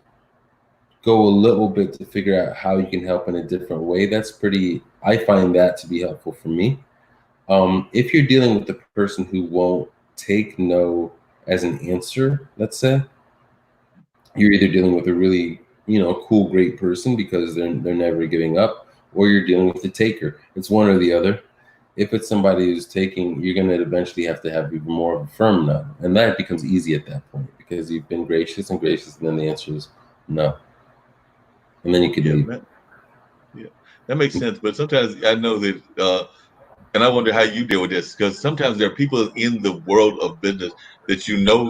go a little bit to figure out how you can help in a different way, I find that to be helpful for me. If you're dealing with the person who won't take no as an answer, let's say, you're either dealing with a really cool, great person because they're never giving up, or you're dealing with the taker. It's one or the other. If it's somebody who's taking, you're going to eventually have to have even more of a firm no, and that becomes easy at that point because you've been gracious and gracious, and then the answer is no, and then you could Yeah, leave. yeah, that makes sense. But sometimes I know that and I wonder how you deal with this, because sometimes there are people in the world of business that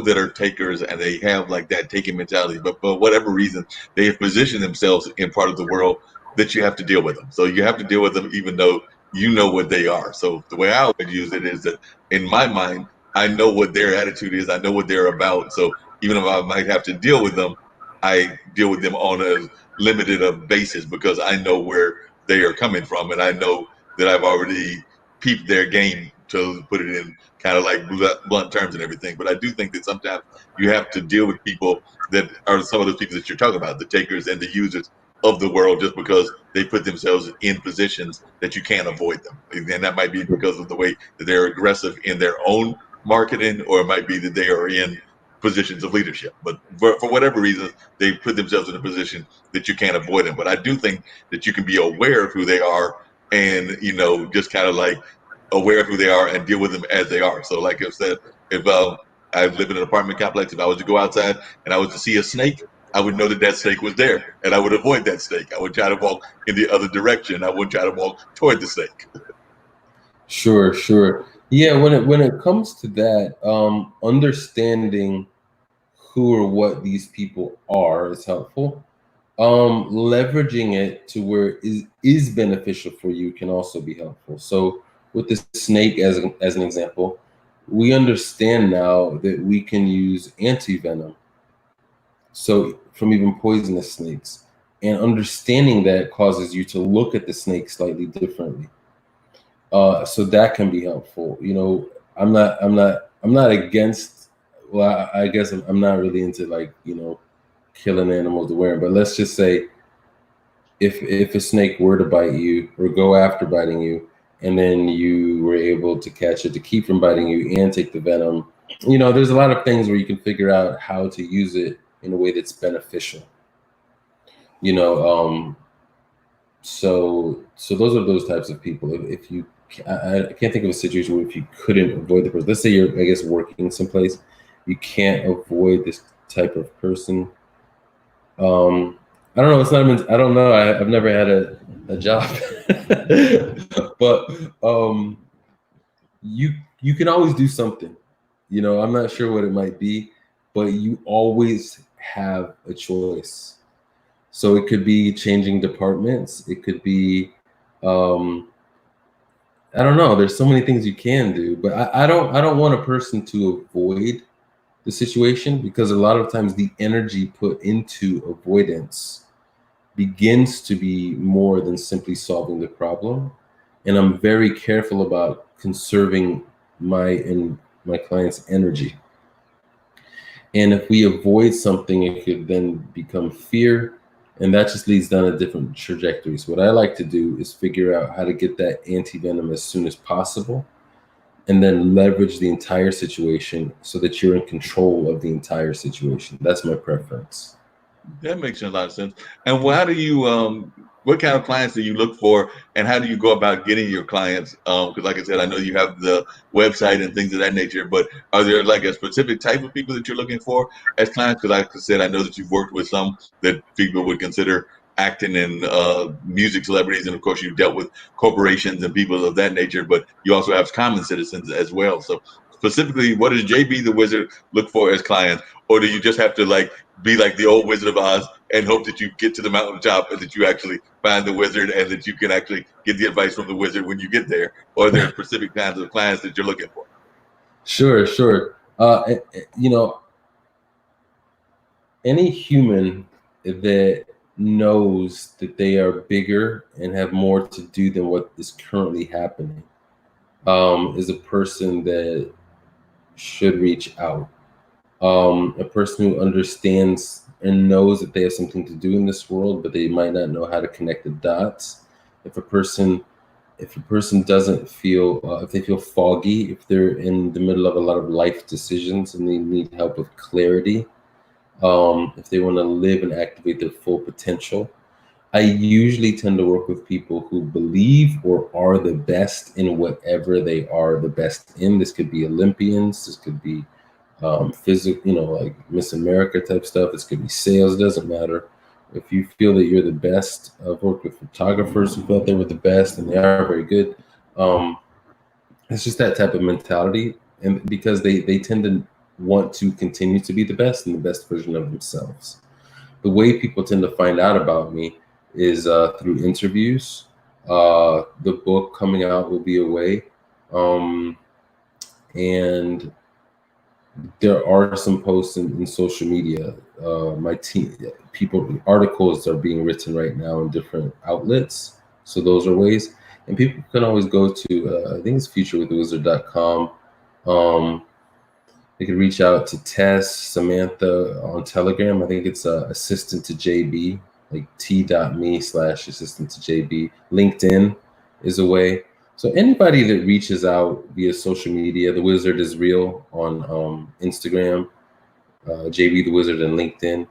that are takers, and they have like that taking mentality, but for whatever reason, they have positioned themselves in part of the world that you have to deal with them. So you have to deal with them even though you know what they are. So the way I would use it is that in my mind, I know what their attitude is, I know what they're about. So even if I might have to deal with them, I deal with them on a limited of basis because I know where they are coming from, and I know that I've already peep their game, to put it in kind of like blunt terms and everything. But I do think that sometimes you have to deal with people that are some of those people that you're talking about, the takers and the users of the world, just because they put themselves in positions that you can't avoid them. And that might be because of the way that they're aggressive in their own marketing, or it might be that they are in positions of leadership. But for whatever reason, they put themselves in a position that you can't avoid them. But I do think that you can be aware of who they are, and just kind of like aware of who they are and deal with them as they are. So, like I said, if I live in an apartment complex, if I was to go outside and I was to see a snake, I would know that that snake was there, and I would avoid that snake. I would try to walk in the other direction. I wouldn't try to walk toward the snake. Sure, sure. Yeah, when it comes to that, understanding who or what these people are is helpful. Leveraging it to where it is beneficial for you can also be helpful. So with the snake as an example, we understand now that we can use anti-venom, so from even poisonous snakes. And understanding that causes you to look at the snake slightly differently. So that can be helpful. I'm not against. Well, I guess I'm not really into like killing animals to wear them. But let's just say if a snake were to bite you or go after biting you, and then you were able to catch it to keep from biting you and take the venom, there's a lot of things where you can figure out how to use it in a way that's beneficial. You know, so those are those types of people. If you, I can't think of a situation where if you couldn't avoid the person. Let's say you're, I guess, working someplace, you can't avoid this type of person. I don't know. It's not even. I don't know. I've never had a job, but you can always do something. I'm not sure what it might be, but you always have a choice. So it could be changing departments. It could be, I don't know. There's so many things you can do, but I don't want a person to avoid the situation, because a lot of times the energy put into avoidance begins to be more than simply solving the problem. And I'm very careful about conserving my client's energy. And if we avoid something, it could then become fear, and that just leads down a different trajectory. So what I like to do is figure out how to get that anti-venom as soon as possible, and then leverage the entire situation so that you're in control of the entire situation. That's my preference. That makes a lot of sense. And how do you, what kind of clients do you look for, and how do you go about getting your clients? Because, like I said, I know you have the website and things of that nature, but are there like a specific type of people that you're looking for as clients? Because, like I said, I know that you've worked with some that people would consider acting and music celebrities, and of course, you've dealt with corporations and people of that nature, but you also have common citizens as well. So, specifically, what does JB the Wizard look for as clients, or do you just have to like be like the old Wizard of Oz and hope that you get to the mountaintop and that you actually find the wizard and that you can actually get the advice from the wizard when you get there? Or are there specific kinds of clients that you're looking for? Sure, sure. Any human that knows that they are bigger and have more to do than what is currently happening is a person that should reach out. A person who understands and knows that they have something to do in this world, but they might not know how to connect the dots. If a person doesn't feel, if they feel foggy, if they're in the middle of a lot of life decisions and they need help with clarity, if they want to live and activate their full potential, I usually tend to work with people who believe or are the best in whatever they are the best in. This could be Olympians. This could be physical, like Miss America type stuff. This could be sales. It doesn't matter. If you feel that you're the best, I've worked with photographers who felt they were the best, and they are very good. It's just that type of mentality, and because they tend to want to continue to be the best and the best version of themselves. The way people tend to find out about me is through interviews. The book coming out will be a way, and there are some posts in social media. My team, articles are being written right now in different outlets. So those are ways. And people can always go to, I think it's futurewiththewizard.com. They can reach out to Tess, Samantha on Telegram. I think it's assistant to JB, like t.me/assistant to JB. LinkedIn is a way. So anybody that reaches out via social media, the Wizard is real on Instagram. JB the Wizard and LinkedIn,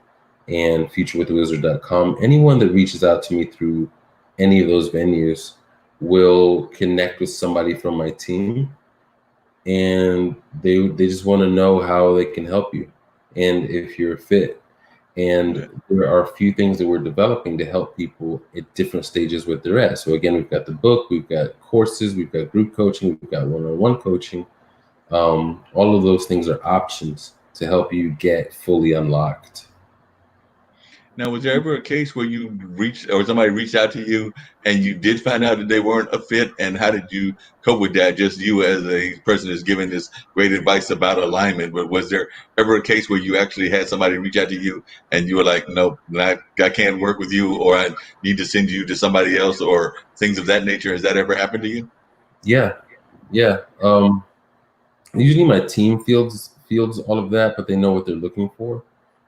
and futurewiththewizard.com. Anyone that reaches out to me through any of those venues will connect with somebody from my team, and they just want to know how they can help you and if you're fit. And there are a few things that we're developing to help people at different stages where they're at. So again, we've got the book, we've got courses, we've got group coaching, we've got one-on-one coaching. All of those things are options to help you get fully unlocked. Now, was there ever a case where you reached or somebody reached out to you and you did find out that they weren't a fit? And how did you cope with that? Just you as a person that's giving this great advice about alignment. But was there ever a case where you actually had somebody reach out to you and you were like, nope, I can't work with you, or I need to send you to somebody else, or things of that nature? Has that ever happened to you? Yeah, yeah. Usually my team fields all of that, but they know what they're looking for.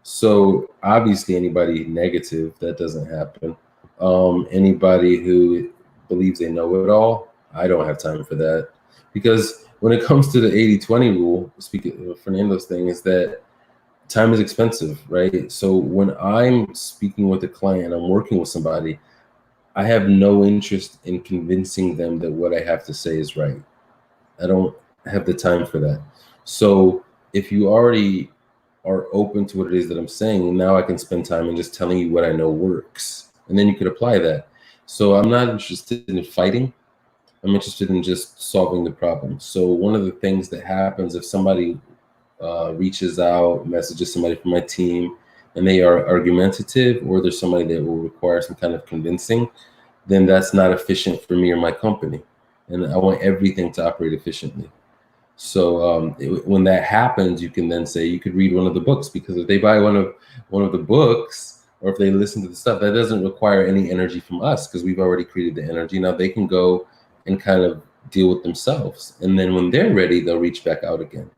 So obviously anybody negative, that doesn't happen. Anybody who believes they know it all, I don't have time for that. Because when it comes to the 80-20 rule, speaking of Fernando's thing, is that time is expensive, right? So when I'm speaking with a client, I'm working with somebody, I have no interest in convincing them that what I have to say is right. I don't have the time for that. So if you already are open to what it is that I'm saying, now I can spend time in just telling you what I know works. And then you could apply that. So I'm not interested in fighting. I'm interested in just solving the problem. So one of the things that happens if somebody reaches out, messages somebody from my team, and they are argumentative, or there's somebody that will require some kind of convincing, then that's not efficient for me or my company. And I want everything to operate efficiently. So when that happens, you can then say you could read one of the books, because if they buy one of the books, or if they listen to the stuff, that doesn't require any energy from us because we've already created the energy. Now they can go and kind of deal with themselves, and then when they're ready, they'll reach back out again.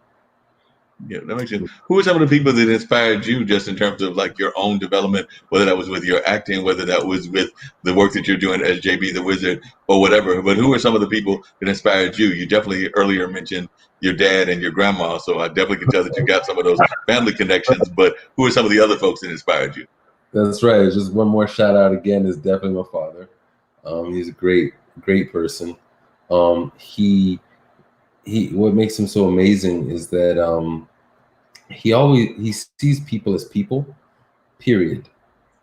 Yeah, that makes sense. Who are some of the people that inspired you just in terms of like your own development, whether that was with your acting, whether that was with the work that you're doing as JB the Wizard or whatever? But who are some of the people that inspired you? You definitely earlier mentioned your dad and your grandma, so I definitely can tell that you got some of those family connections. But who are some of the other folks that inspired you? That's right. Just one more shout out again is definitely my father. He's a great person. He what makes him so amazing is that he sees people as people, period.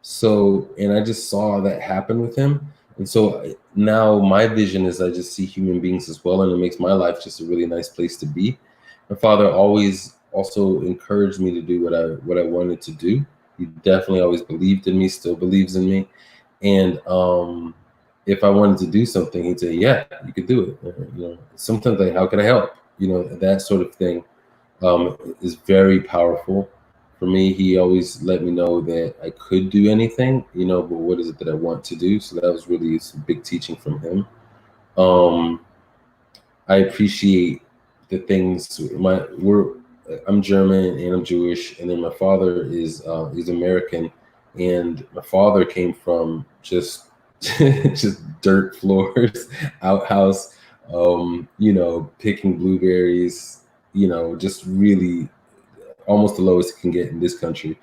So, and I just saw that happen with him. And so now my vision is I just see human beings as well, and it makes my life just a really nice place to be. My father always also encouraged me to do what I wanted to do. He definitely always believed in me, still believes in me. And if I wanted to do something, he'd say, "Yeah, you could do it." Sometimes like, "How can I help?" That sort of thing is very powerful for me. He always let me know that I could do anything, but what is it that I want to do? So that was really some big teaching from him. Um, I appreciate the things. I'm German and I'm Jewish, and then my father is American, and my father came from just just dirt floors, outhouse, picking blueberries, just really almost the lowest it can get in this country.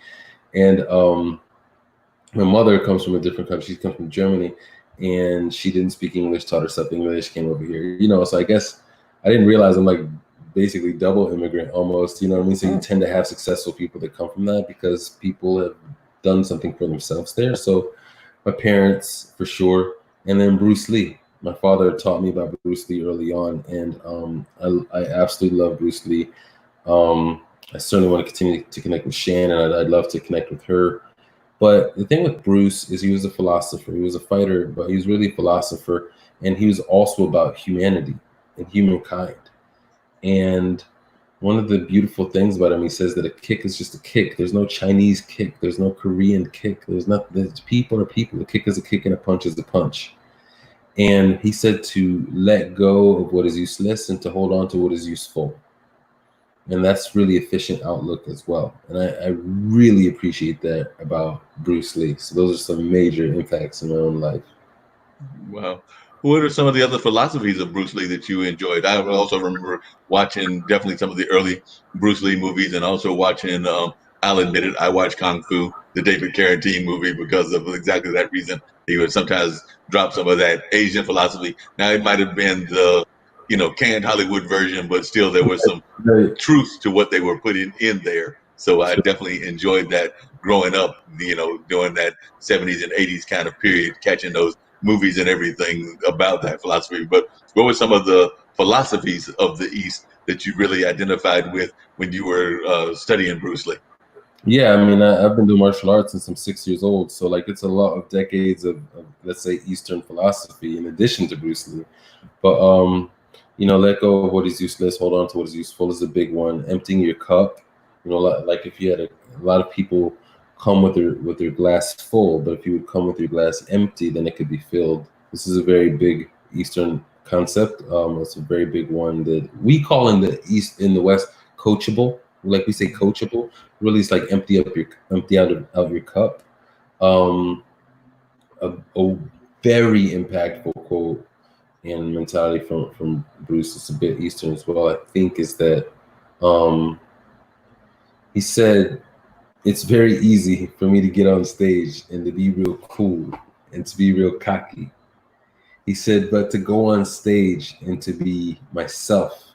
And my mother comes from a different country. She comes from Germany, and she didn't speak English, taught herself English, came over here. So I guess I didn't realize I'm like basically double immigrant almost. You know what I mean? So you tend to have successful people that come from that because people have done something for themselves there. So my parents, for sure, and then Bruce Lee. My father taught me about Bruce Lee early on, and I absolutely love Bruce Lee. I certainly want to continue to connect with Shannon. I'd love to connect with her. But the thing with Bruce is he was a philosopher. He was a fighter, but he was really a philosopher. And he was also about humanity and humankind. And one of the beautiful things about him, he says that a kick is just a kick. There's no Chinese kick. There's no Korean kick. There's nothing. People are people. A kick is a kick and a punch is a punch. And he said to let go of what is useless and to hold on to what is useful. And that's really efficient outlook as well. And I really appreciate that about Bruce Lee. So those are some major impacts in my own life. Wow. What are some of the other philosophies of Bruce Lee that you enjoyed? I also remember watching definitely some of the early Bruce Lee movies, and also watching I'll admit it. I watched Kung Fu, the David Carradine movie, because of exactly that reason. He would sometimes drop some of that Asian philosophy. Now it might have been the, canned Hollywood version, but still there was some Right. truth to what they were putting in there. So I Sure. definitely enjoyed that growing up, during that 70s and 80s kind of period, catching those movies and everything about that philosophy. But what were some of the philosophies of the East that you really identified with when you were studying Bruce Lee? Yeah, I mean, I've been doing martial arts since I'm 6 years old, so like it's a lot of decades of let's say Eastern philosophy in addition to Bruce Lee. But let go of what is useless, hold on to what is useful is a big one. Emptying your cup, like if you had a lot of people come with their glass full, but if you would come with your glass empty, then it could be filled. This is a very big Eastern concept. It's a very big one that we call in the East, in the West, coachable. Like we say, coachable. Really, it's like empty out your cup. Um, a very impactful quote and mentality from Bruce. It's a bit Eastern as well. I think is that um, he said it's very easy for me to get on stage and to be real cool and to be real cocky. He said, but to go on stage and to be myself,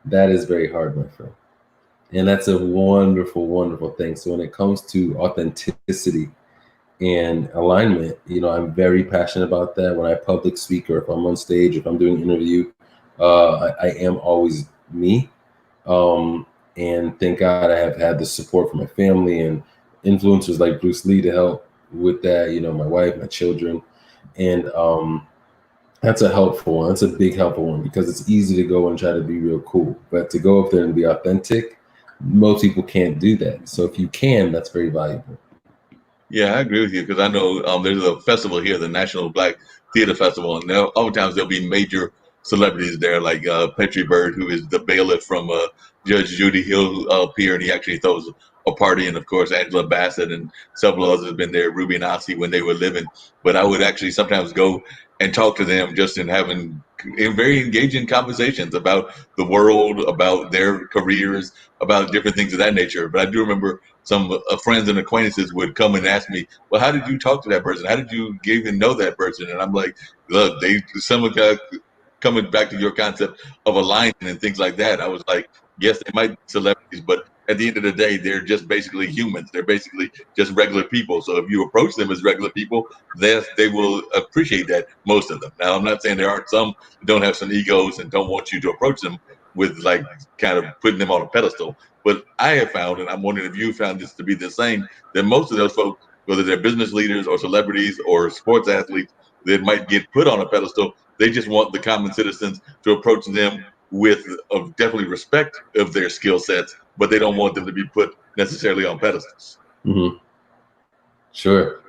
that is very hard, my friend. And that's a wonderful, wonderful thing. So when it comes to authenticity and alignment, I'm very passionate about that. When I public speak or if I'm on stage, if I'm doing an interview, I am always me. And thank God I have had the support from my family and influencers like Bruce Lee to help with that, my wife, my children. And that's a helpful one. That's a big helpful one because it's easy to go and try to be real cool. But to go up there and be authentic, most people can't do that. So if you can, that's very valuable. Yeah, I agree with you because I know there's a festival here, the National Black Theater Festival, and oftentimes there'll be major celebrities there, like Petrie Bird, who is the bailiff from Judge Judy. He'll appear and he actually throws a party, and of course Angela Bassett and several others have been there, Ruby and Ossie when they were living. But I would actually sometimes go and talk to them just in having in very engaging conversations about the world, about their careers, about different things of that nature. But I do remember some friends and acquaintances would come and ask me, "Well, how did you talk to that person? How did you even know that person?" And I'm like, "Look, some of coming back to your concept of alignment and things like that. I was like, yes, they might be celebrities, but at the end of the day, they're just basically humans. They're basically just regular people. So if you approach them as regular people, they will appreciate that, most of them. Now, I'm not saying there aren't some that don't have some egos and don't want you to approach them with like kind of putting them on a pedestal. But I have found, and I'm wondering if you found this to be the same, that most of those folks, whether they're business leaders or celebrities or sports athletes that might get put on a pedestal, they just want the common citizens to approach them with definitely respect of their skill sets, but they don't want them to be put necessarily on pedestals. Mm-hmm. Sure.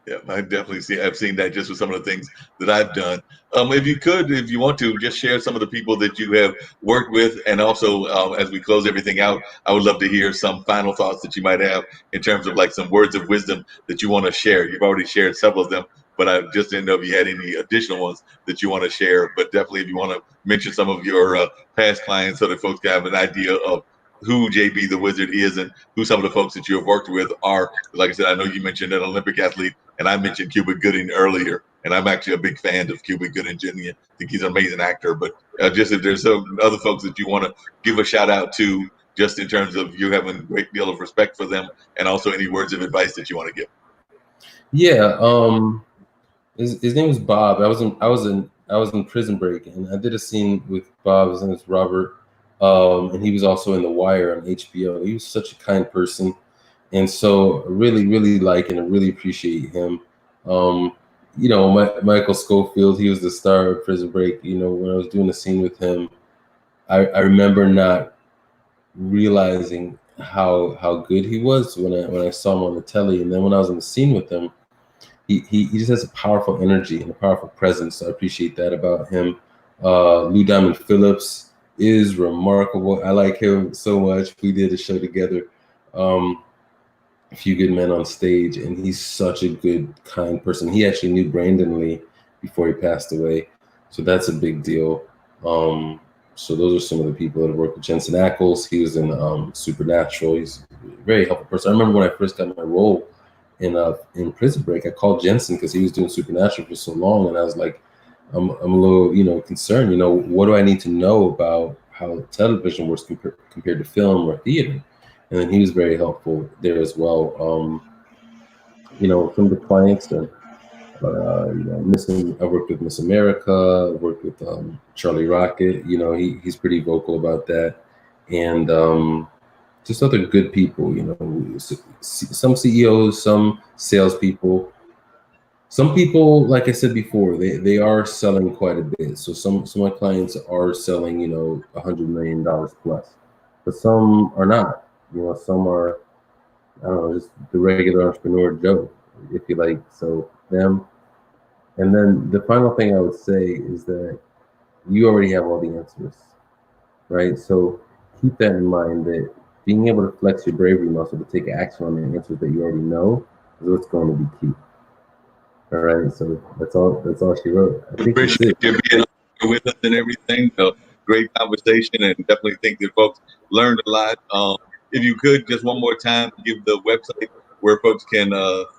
Yeah, I definitely see. I've seen that just with some of the things that I've done. If you want to, just share some of the people that you have worked with, and also as we close everything out, I would love to hear some final thoughts that you might have in terms of like some words of wisdom that you want to share. You've already shared several of them, but I just didn't know if you had any additional ones that you want to share. But definitely, if you want to mention some of your past clients, so that folks can have an idea of who JB the Wizard is and who some of the folks that you have worked with are. Like I said, I know you mentioned an Olympic athlete, and I mentioned Cuba Gooding earlier, and I'm actually a big fan of Cuba Gooding Jr. I think he's an amazing actor. But just if there's some other folks that you want to give a shout out to, just in terms of you having a great deal of respect for them, and also any words of advice that you want to give. Yeah. His name was Bob. I was in Prison Break, and I did a scene with Bob. His name is Robert, and he was also in The Wire on HBO. He was such a kind person, and so I really, really like and I really appreciate him. Um, Michael Schofield, he was the star of Prison Break. When I was doing a scene with him, I remember not realizing how good he was when I saw him on the telly, and then when I was in the scene with him, he just has a powerful energy and a powerful presence. So I appreciate that about him. Diamond Phillips is remarkable. I like him so much. We did a show together, A Few Good Men on Stage, and he's such a good, kind person. He actually knew Brandon Lee before he passed away, so that's a big deal. So those are some of the people that have worked with Jensen Ackles. He was in Supernatural. He's a very helpful person. I remember when I first got my role in Prison Break, I called Jensen because he was doing Supernatural for so long, and I was like, I'm a little concerned. What do I need to know about how television works compared to film or theater? And then he was very helpful there as well. Some of the clients that I worked with Miss America. I worked with Charlie Rocket. He's pretty vocal about that, and just other good people. Some CEOs, some salespeople. Some people, like I said before, they are selling quite a bit. So some of my clients are selling, $100 million plus, but some are not. Some are, I don't know, just the regular entrepreneur Joe, if you like. So them. And then the final thing I would say is that you already have all the answers, right? So keep that in mind, that being able to flex your bravery muscle to take action on the answers that you already know is what's going to be key. All right. So that's all she wrote. I think that's Appreciate it. you being here with us and everything. Great conversation, and definitely think that folks learned a lot. If you could, just one more time, give the website where folks can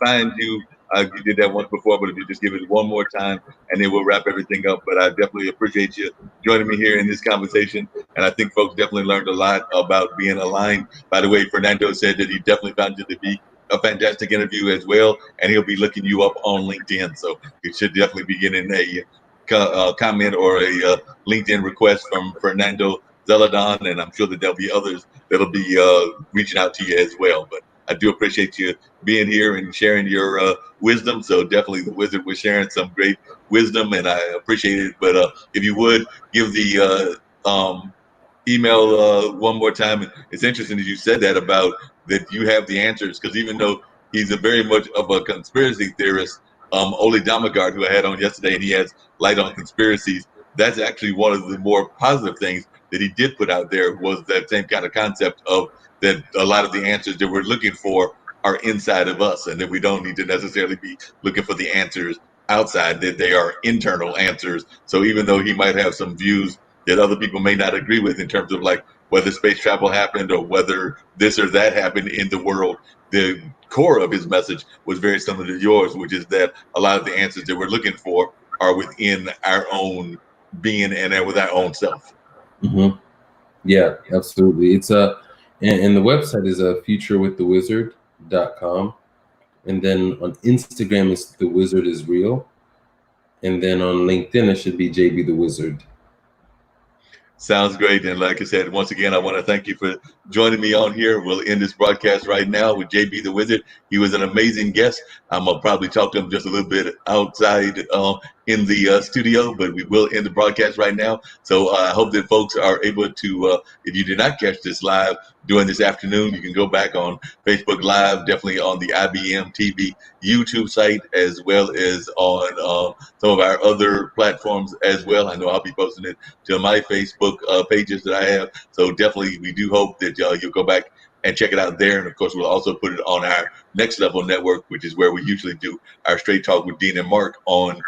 find you. You did that once before, but if you just give it one more time, and then we'll wrap everything up. But I definitely appreciate you joining me here in this conversation, and I think folks definitely learned a lot about being aligned. By the way, Fernando said that he definitely found you to be a fantastic interview as well, and he'll be looking you up on LinkedIn. So you should definitely be getting a comment or a LinkedIn request from Fernando Zeladon, and I'm sure that there'll be others that'll be reaching out to you as well. But I do appreciate you being here and sharing your wisdom. So definitely the wizard was sharing some great wisdom, and I appreciate it. But if you would give the email one more time. It's interesting that you said that about that you have the answers, because even though he's a very much of a conspiracy theorist, Oli Damagard, who I had on yesterday, and he has light on conspiracies. That's actually one of the more positive things that he did put out there, was that same kind of concept of that a lot of the answers that we're looking for are inside of us, and that we don't need to necessarily be looking for the answers outside, that they are internal answers. So even though he might have some views that other people may not agree with in terms of like whether space travel happened or whether this or that happened in the world, the core of his message was very similar to yours, which is that a lot of the answers that we're looking for are within our own being and with our own self. Mm-hmm. Yeah, absolutely. It's and the website is futurewiththewizard.com. And then on Instagram, it's The Wizard is Real. And then on LinkedIn, it should be JB the Wizard. Sounds great. And like I said, once again, I want to thank you for joining me on here. We'll end this broadcast right now with JB the Wizard. He was an amazing guest. I'm going to probably talk to him just a little bit outside in the studio, but we will end the broadcast right now. So I hope that folks are able to, if you did not catch this live during this afternoon, you can go back on Facebook Live, definitely on the IBM TV YouTube site, as well as on some of our other platforms as well. I know I'll be posting it to my Facebook pages that I have. So definitely, we do hope that you'll go back and check it out there. And of course, we'll also put it on our Next Level Network, which is where we usually do our Straight Talk with Dean and Mark on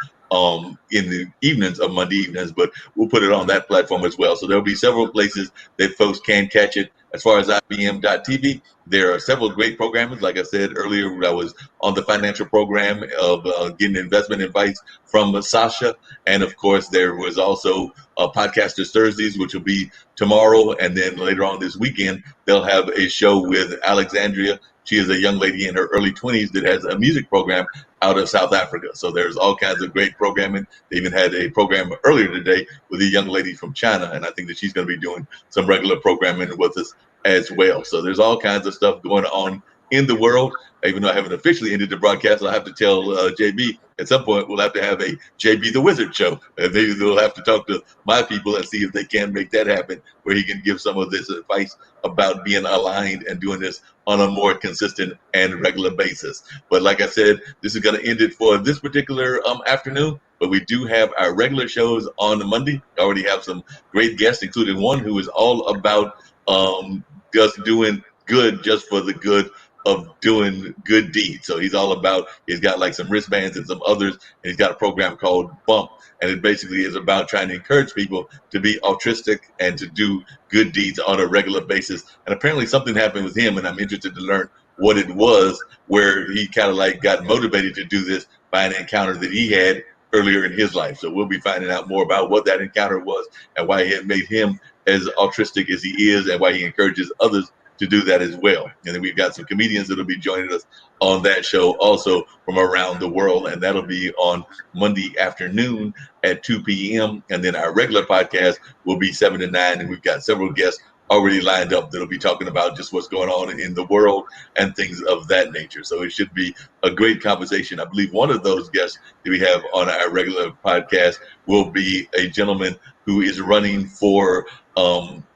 in the evenings of Monday evenings, but we'll put it on that platform as well. So there'll be several places that folks can catch it. As far as IBM.TV, there are several great programmers. Like I said earlier, I was on the financial program of getting investment advice from Sasha. And of course, there was also Podcasters Thursdays, which will be tomorrow. And then later on this weekend, they'll have a show with Alexandria. She is a young lady in her early 20s that has a music program out of South Africa. So there's all kinds of great programming. They even had a program earlier today with a young lady from China. And I think that she's going to be doing some regular programming with us as well. So there's all kinds of stuff going on in the world. Even though I haven't officially ended the broadcast, I'll have to tell JB at some point we'll have to have a JB the Wizard show. And maybe they'll have to talk to my people and see if they can make that happen, where he can give some of this advice about being aligned and doing this on a more consistent and regular basis. But like I said, this is going to end it for this particular afternoon. But we do have our regular shows on Monday. I already have some great guests, including one who is all about just doing good just for the good of doing good deeds. So he's all about, he's got like some wristbands and some others, and he's got a program called Bump. And it basically is about trying to encourage people to be altruistic and to do good deeds on a regular basis. And apparently something happened with him, and I'm interested to learn what it was, where he kind of like got motivated to do this by an encounter that he had earlier in his life. So we'll be finding out more about what that encounter was and why it made him as altruistic as he is, and why he encourages others to do that as well. And then we've got some comedians that'll be joining us on that show also from around the world, and that'll be on Monday afternoon at 2 p.m. And then our regular podcast will be 7 to 9, and we've got several guests already lined up that'll be talking about just what's going on in the world and things of that nature. So it should be a great conversation. I believe one of those guests that we have on our regular podcast will be a gentleman who is running for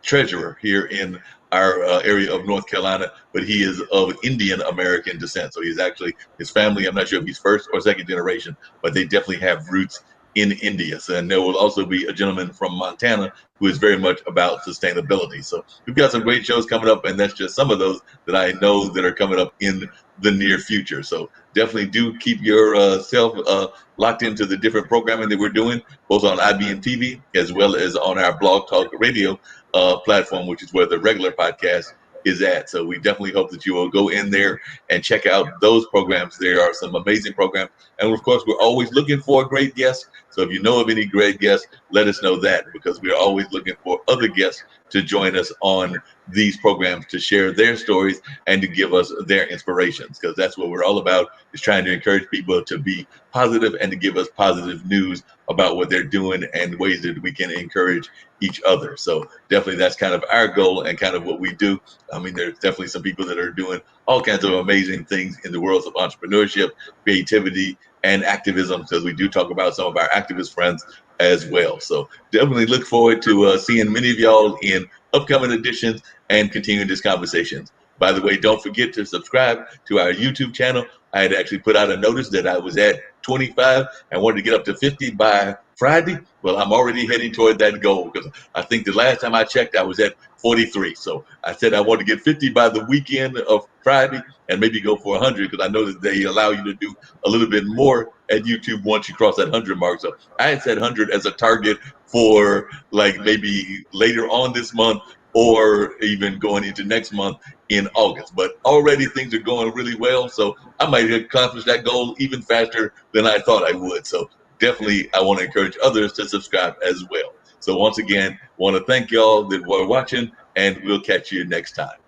treasurer here in our area of North Carolina, but he is of Indian American descent. So he's actually, his family, I'm not sure if he's first or second generation, but they definitely have roots in India. So, and there will also be a gentleman from Montana who is very much about sustainability. So we've got some great shows coming up, and that's just some of those that I know that are coming up in the near future. So definitely do keep yourself locked into the different programming that we're doing, both on IBM TV as well as on our Blog Talk Radio platform, which is where the regular podcast is at. So we definitely hope that you will go in there and check out those programs. There are some amazing programs. And of course, we're always looking for great guests. So if you know of any great guests, let us know that, because we're always looking for other guests to join us on these programs to share their stories and to give us their inspirations, because that's what we're all about, is trying to encourage people to be positive and to give us positive news about what they're doing and ways that we can encourage each other. So definitely that's kind of our goal and kind of what we do. I mean, there's definitely some people that are doing all kinds of amazing things in the worlds of entrepreneurship, creativity, and activism, because we do talk about some of our activist friends as well. So definitely look forward to seeing many of y'all in upcoming editions and continuing this conversations. By the way, don't forget to subscribe to our YouTube channel. I had actually put out a notice that I was at 25 and wanted to get up to 50 by Friday. Well, I'm already heading toward that goal, because I think the last time I checked, I was at 43. So I said I want to get 50 by the weekend of Friday and maybe go for 100, because I know that they allow you to do a little bit more at YouTube once you cross that 100 mark. So I had set 100 as a target for like maybe later on this month, or even going into next month in August. But already things are going really well, so I might accomplish that goal even faster than I thought I would. So definitely I want to encourage others to subscribe as well. So once again, want to thank y'all that were watching, and we'll catch you next time.